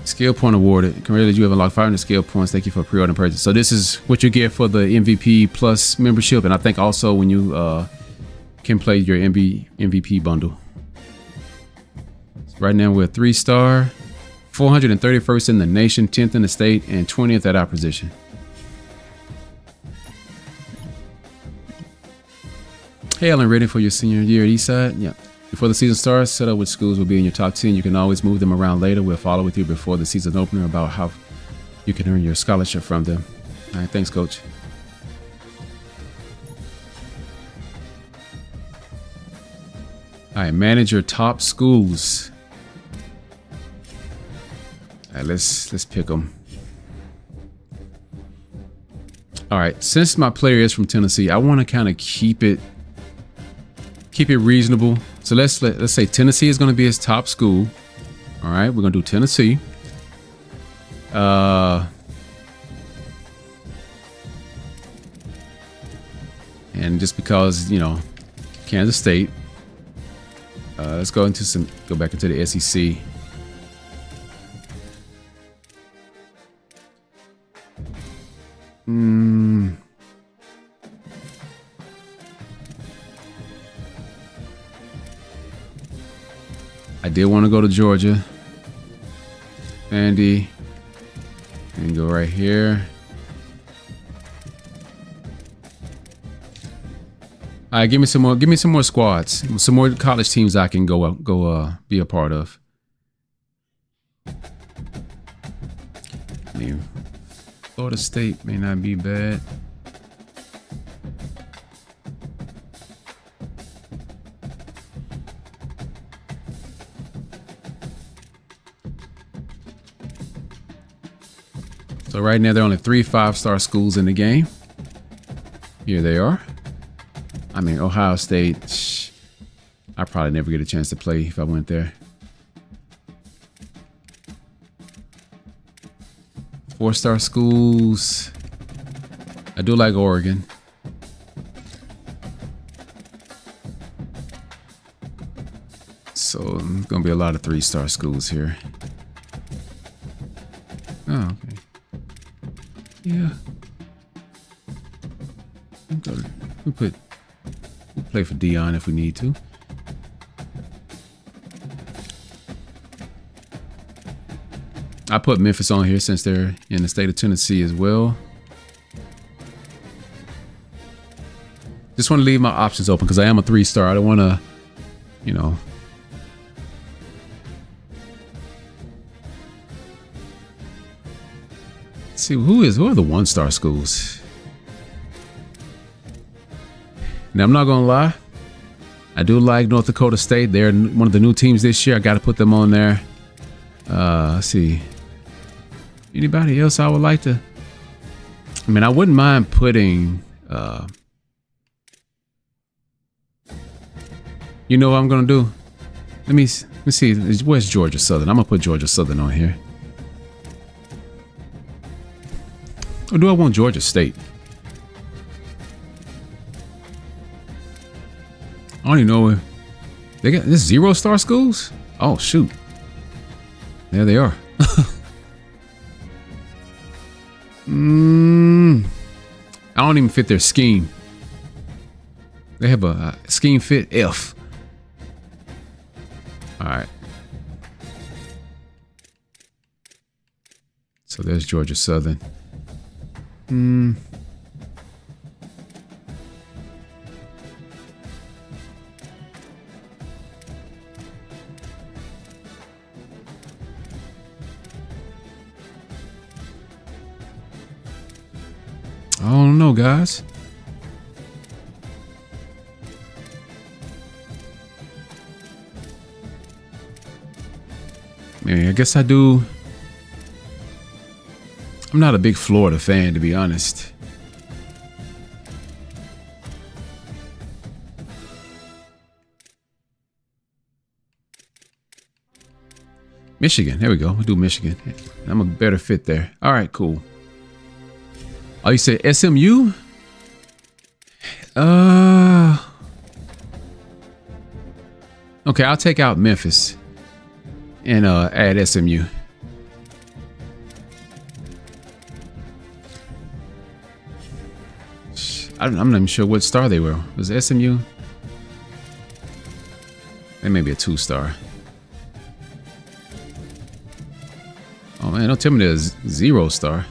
Skill point awarded. Congratulations, you have unlocked 500 skill points. Thank you for pre-order purchase. So this is what you get for the MVP Plus membership, and I think also when you can play your MVP bundle. Right now we're a 3-star, 431st in the nation, 10th in the state, and 20th at our position. Hey, Alan, ready for your senior year at Eastside? Yeah. Before the season starts, set up which schools will be in your top 10. You can always move them around later. We'll follow with you before the season opener about how you can earn your scholarship from them. All right, thanks, Coach. All right, manage your top schools. All right, let's pick them. All right, since my player is from Tennessee, I want to kind of keep it reasonable. So let's say Tennessee is going to be his top school. All right, we're going to do Tennessee. And just because, you know, Kansas State. Let's go back into the SEC. go to Georgia. Andy. And go right here. All right, give me some more. Give me some more squads. Some more college teams I can go be a part of. I mean, Florida State may not be bad. So right now there are only 3 5-star schools in the game. Here they are. I mean, Ohio State, I probably never get a chance to play if I went there. 4-star schools. I do like Oregon. So there's gonna be a lot of 3-star schools here. Oh, okay. Yeah. We'll play for Dion if we need to. I put Memphis on here since they're in the state of Tennessee as well. Just want to leave my options open because I am a 3-star. I don't want to, you know. Let's see, who are the 1-star schools? Now, I'm not going to lie. I do like North Dakota State. They're one of the new teams this year. I got to put them on there. Let's see. Anybody else I would like to? I mean, I wouldn't mind putting... you know what I'm going to do? Let me see. Where's Georgia Southern? I'm going to put Georgia Southern on here. Or do I want Georgia State? I don't even know if they got this 0-star schools. Oh shoot, there they are. I don't even fit their scheme. They have a scheme fit F. All right. So there's Georgia Southern. I don't know, guys. I guess I do. I'm not a big Florida fan, to be honest. Michigan. There we go. We'll do Michigan. I'm a better fit there. All right, cool. Oh, you said SMU? Okay, I'll take out Memphis and add SMU. I'm not even sure what star they were. Was it SMU? They may be a 2-star. Oh man, don't tell me there's 0-star.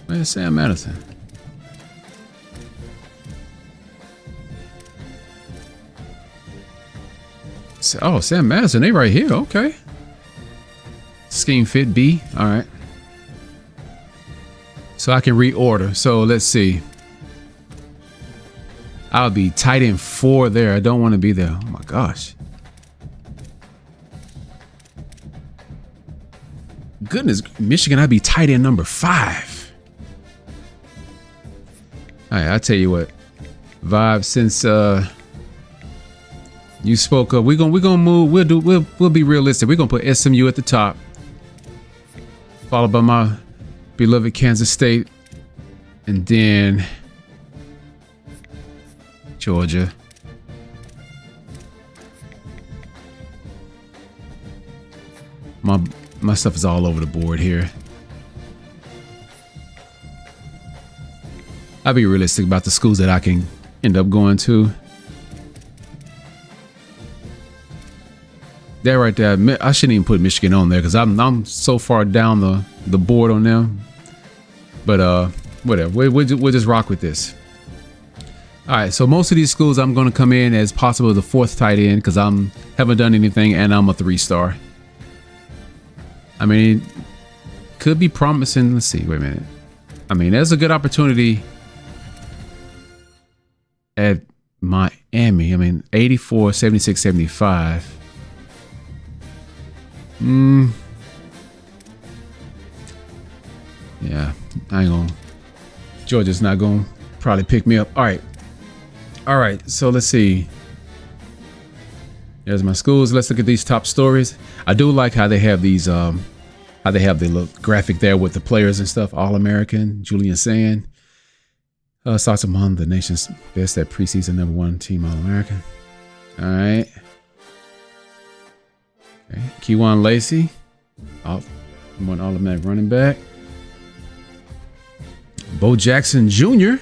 Where's Sam Madison? Oh, Sam Madison, they right here. Okay. Scheme fit B. All right. So I can reorder. So let's see. I'll be tight end 4 there. I don't want to be there. Oh my gosh. Goodness, Michigan, I'd be tight end number 5. All right, I'll tell you what. Vibe, since you spoke up, we're gonna move. We'll be realistic. We're gonna put SMU at the top, followed by my beloved Kansas State, and then Georgia. My stuff is all over the board here. I'll be realistic about the schools that I can end up going to. That right there, I shouldn't even put Michigan on there because I'm so far down the board on them. But whatever, we'll just rock with this. All right, so most of these schools I'm going to come in as possible the 4th tight end because haven't done anything and I'm a 3-star. I mean, could be promising. Let's see. Wait a minute. I mean, there's a good opportunity at Miami. I mean, 84, 76, 75. Yeah, I ain't gonna. Georgia's not gonna probably pick me up. All right. So let's see. There's my schools. Let's look at these top stories. I do like how they have these. How they have the little graphic there with the players and stuff. All-American, Julian Sand. Starts among the nation's best at preseason #1 team All-American. All right. Okay. Keywan Lacey, one All-American running back. Bo Jackson Jr.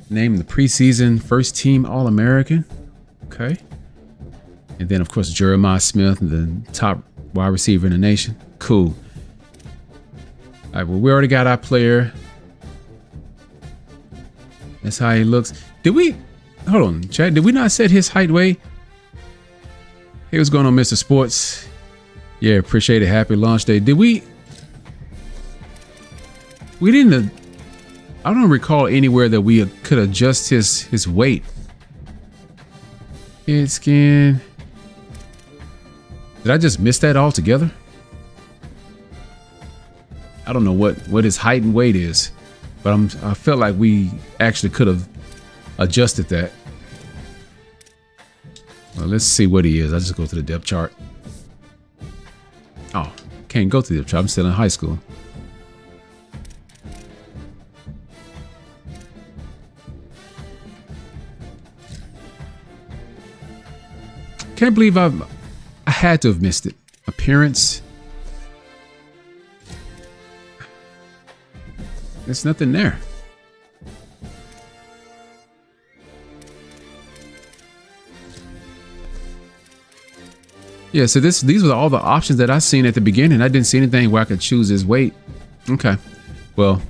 named the preseason first team All-American. Okay. And then, of course, Jeremiah Smith, the top wide receiver in the nation. Cool. All right, well, we already got our player. That's how he looks. Hold on, Chad, did we not set his height weight? Hey, what's going on, Mr. Sports? Yeah, appreciate it. Happy launch day. We didn't, I don't recall anywhere that we could adjust his weight. Head scan. Did I just miss that altogether? I don't know what his height and weight is, but I felt like we actually could have adjusted that. Well, let's see what he is. I just go to the depth chart. Oh, can't go to the depth chart. I'm still in high school. Can't believe I had to have missed it. Appearance. There's nothing there. Yeah, so these were all the options that I seen at the beginning. I didn't see anything where I could choose his weight. Okay, well,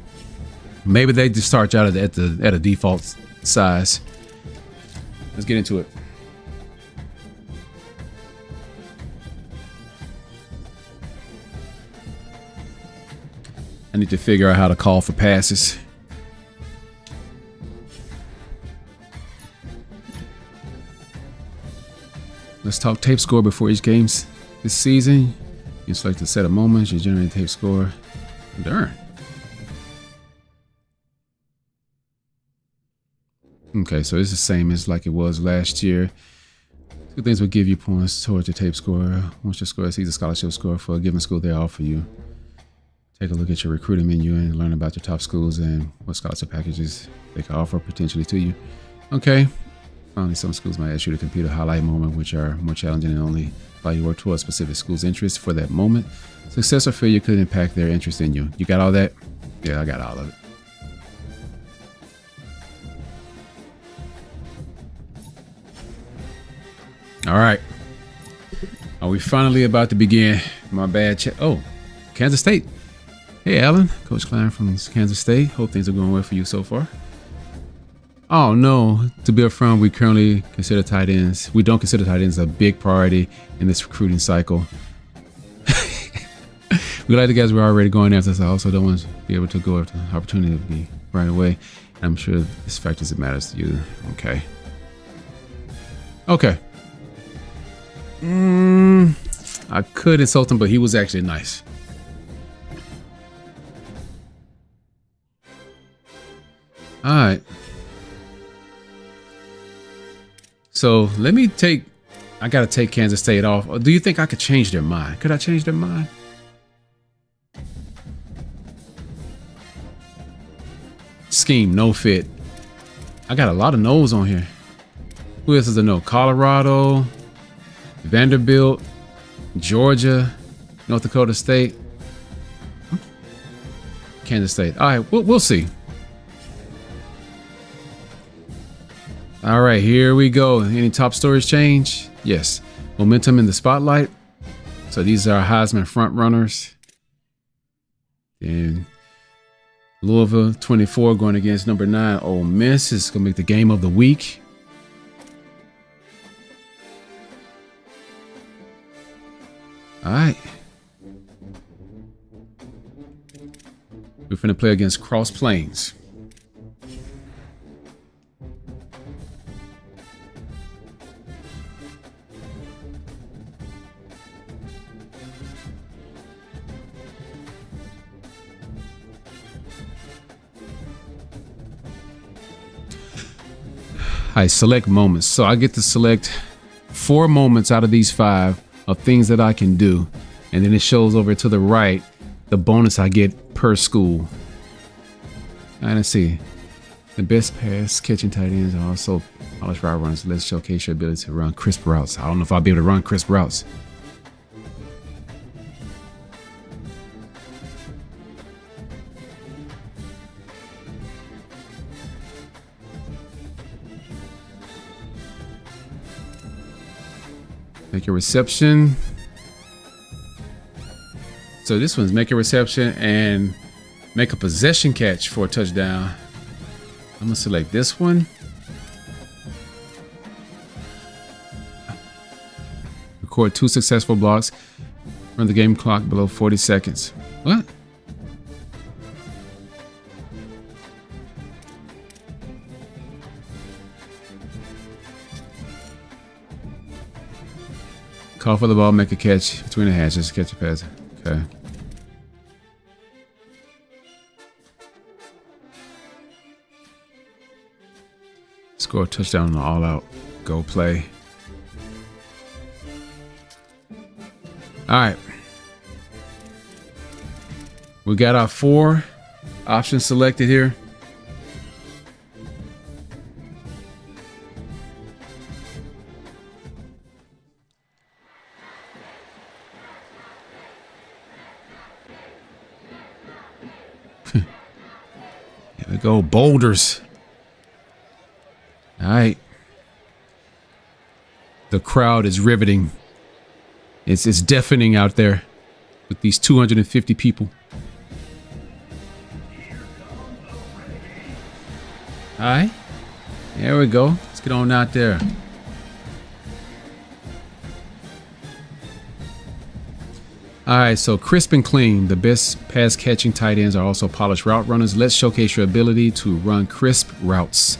maybe they just start you out at a default size. Let's get into it. I need to figure out how to call for passes. Let's talk tape score before each game this season. You select a set of moments, you generate a tape score. Darn. Okay, so it's the same as like it was last year. Two things will give you points towards your tape score. Once your score exceeds the scholarship score for a given school, they offer you. Take a look at your recruiting menu and learn about your top schools and what scholarship packages they can offer potentially to you. Okay. Finally, some schools might ask you to compete a highlight moment, which are more challenging and only allow you to work towards specific school's interests for that moment. Success or failure could impact their interest in you. You got all that? Yeah, I got all of it. All right. Are we finally about to begin? My bad. Oh, Kansas State. Hey, Alan. Coach Klein from Kansas State. Hope things are going well for you so far. Oh, no. To be upfront, we currently consider tight ends. We don't consider tight ends a big priority in this recruiting cycle. We like the guys we're already going after, so I also don't want to be able to go after the opportunity to be right away. I'm sure this factors it matters to you. Okay. Okay. I could insult him, but he was actually nice. All right. So let me I got to take Kansas State off. Or do you think I could change their mind? Could I change their mind? Scheme, no fit. I got a lot of no's on here. Who else is a no? Colorado, Vanderbilt, Georgia, North Dakota State, Kansas State. All right, we'll see. All right, here we go. Any top stories change? Yes. momentum in the spotlight. So these are Heisman front runners. And Louisville 24 going against number 9 Ole Miss is going to make the game of the week. All right. We're going to play against Cross Plains. I select moments. So I get to select 4 moments out of these 5 of things that I can do. And then it shows over to the right the bonus I get per school. All right, let's see. The best pass catching tight ends are also polished route runners. Let's showcase your ability to run crisp routes. I don't know if I'll be able to run crisp routes. Make a reception. So this one's make a reception and make a possession catch for a touchdown. I'm gonna select this one. Record 2 successful blocks. Run the game clock below 40 seconds. What? Call for the ball, make a catch between the hashes, catch a pass. Okay. Score a touchdown on the all-out go play. All right. We got our 4 options selected here. Here we go, boulders. All right. The crowd is riveting. It's deafening out there with these 250 people. All right. There we go. Let's get on out there. All right, so crisp and clean. The best pass catching tight ends are also polished route runners. Let's showcase your ability to run crisp routes.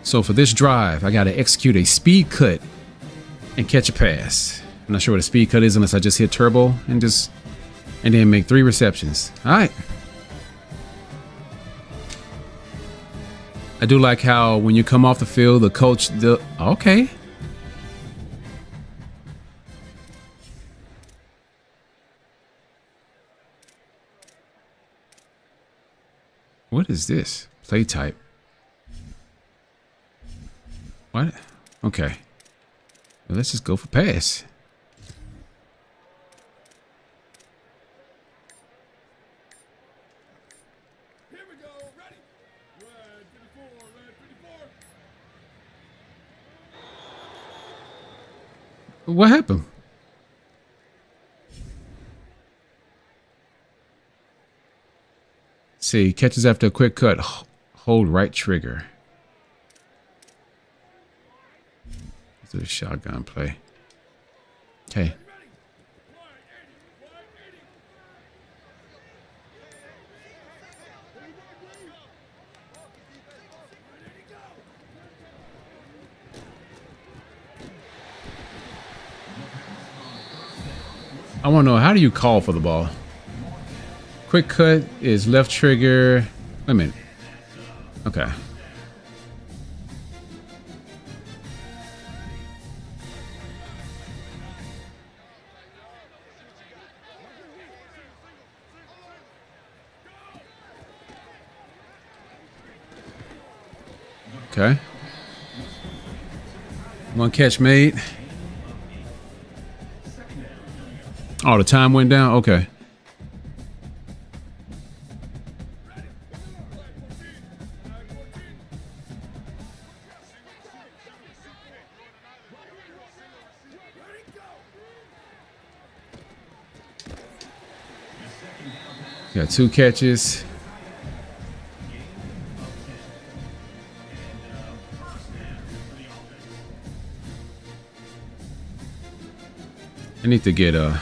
So for this drive, I got to execute a speed cut and catch a pass. I'm not sure what a speed cut is unless I just hit turbo and then make 3 receptions. All right. I do like how when you come off the field, the coach, okay. What is this? Play type. What? Okay. Well, let's just go for pass. Here we go. Ready? Red 54, red 54. What happened? See, catches after a quick cut. Hold right trigger. Let's do a shotgun play. Okay. I want to know, how do you call for the ball? Quick cut is left trigger. Wait a minute. Okay. Okay. 1 catch made. Oh, the time went down? Okay. Got 2 catches. I need to get a.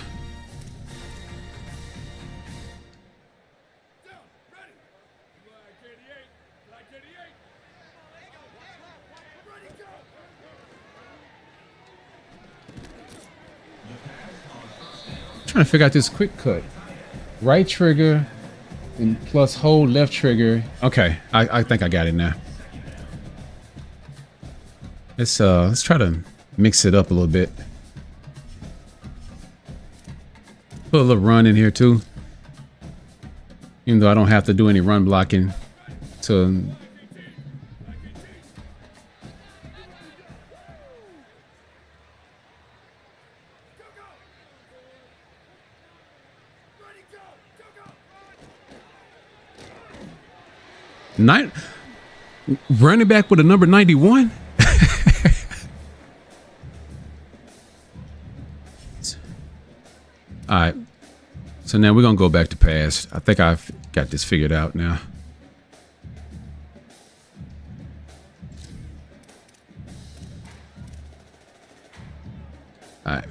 Trying to figure out this quick cut. Right trigger and plus hold left trigger. Okay, I think I got it now. Let's try to mix it up a little bit. Put a little run in here too. Even though I don't have to do any run blocking to. Running back with a number 91. All right, so now we're gonna go back to pass. I think I've got this figured out now. All right.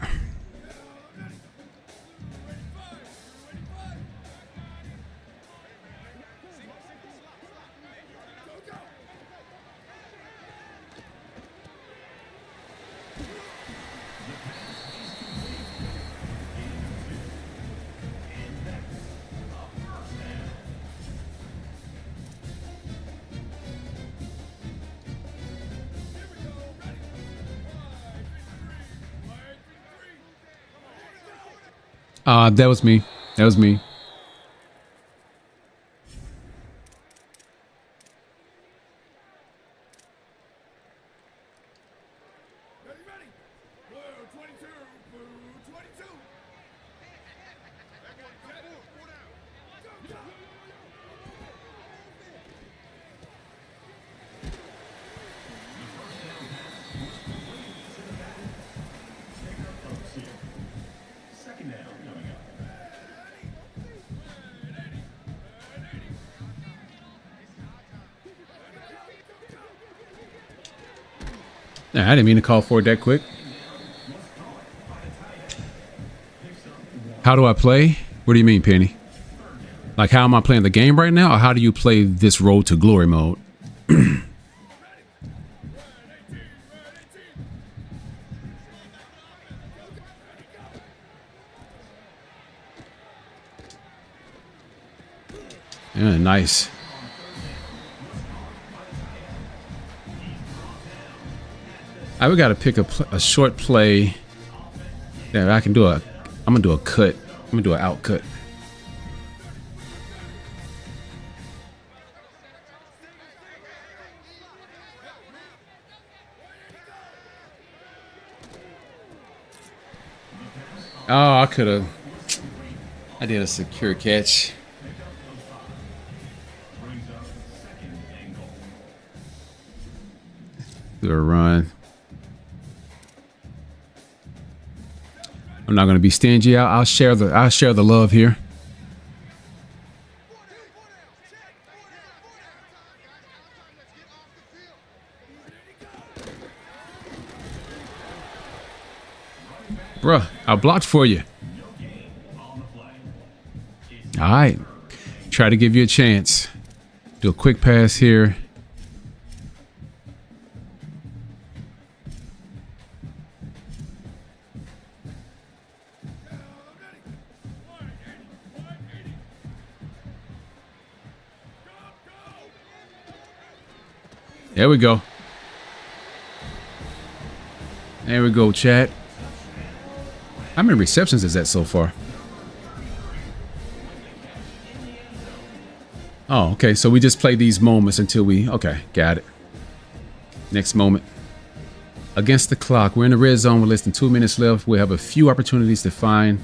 That was me. That was me. Nah, I didn't mean to call for it that quick. How do I play? What do you mean, Penny? Like, how am I playing the game right now? Or how do you play this Road to Glory mode? Yeah, nice. We got to pick a short play that I can do. I'm gonna do a cut. I'm gonna do an out cut. Oh, I could have. I did a secure catch. Do a run. I'm not going to be stingy. I'll share the love here. Bruh, I blocked for you. All right. Try to give you a chance. Do a quick pass here. There we go. There we go, chat. How many receptions is that so far? Oh, okay. So we just play these moments until we... Okay, got it. Next moment. Against the clock. We're in the red zone with less than 2 minutes left. We'll have a few opportunities to find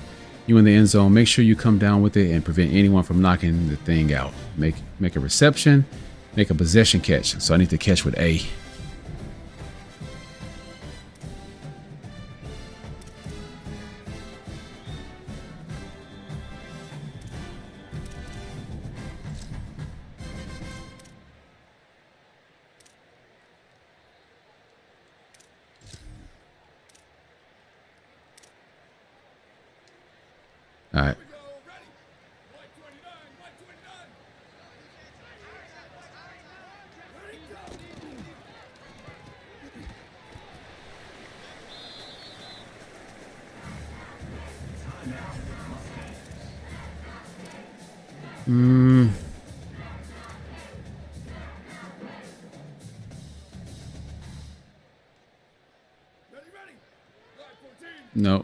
you in the end zone. Make sure you come down with it and prevent anyone from knocking the thing out. Make a reception. Make a possession catch. So I need to catch with A. All right. No.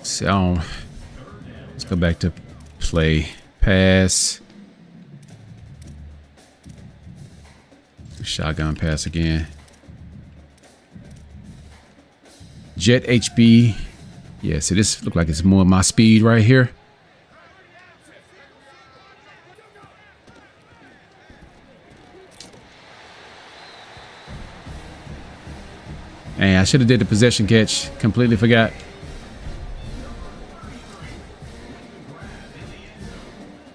So let's go back to play. Pass. Shotgun pass again. Jet HB. Yeah, so this look like it's more my speed right here. And I should have did the possession catch. Completely forgot.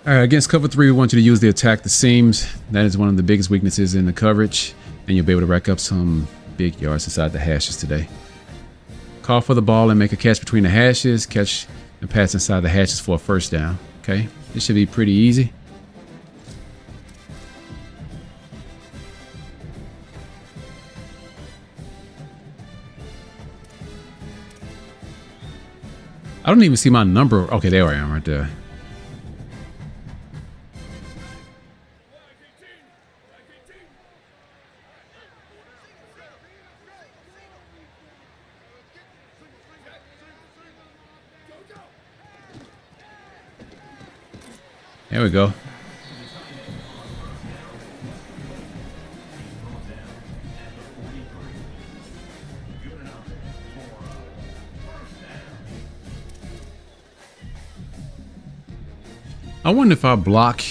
All right, against cover 3, we want you to use the attack the seams. That is one of the biggest weaknesses in the coverage, and you'll be able to rack up some big yards inside the hashes today. Call for the ball and make a catch between the hashes. Catch and pass inside the hashes for a first down. Okay, this should be pretty easy. I don't even see my number. Okay, there I am right there. There we go. I wonder if I block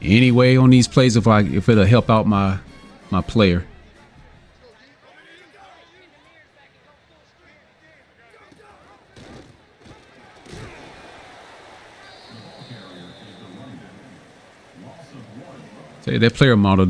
anyway on these plays, if it'll help out my player. Say that player model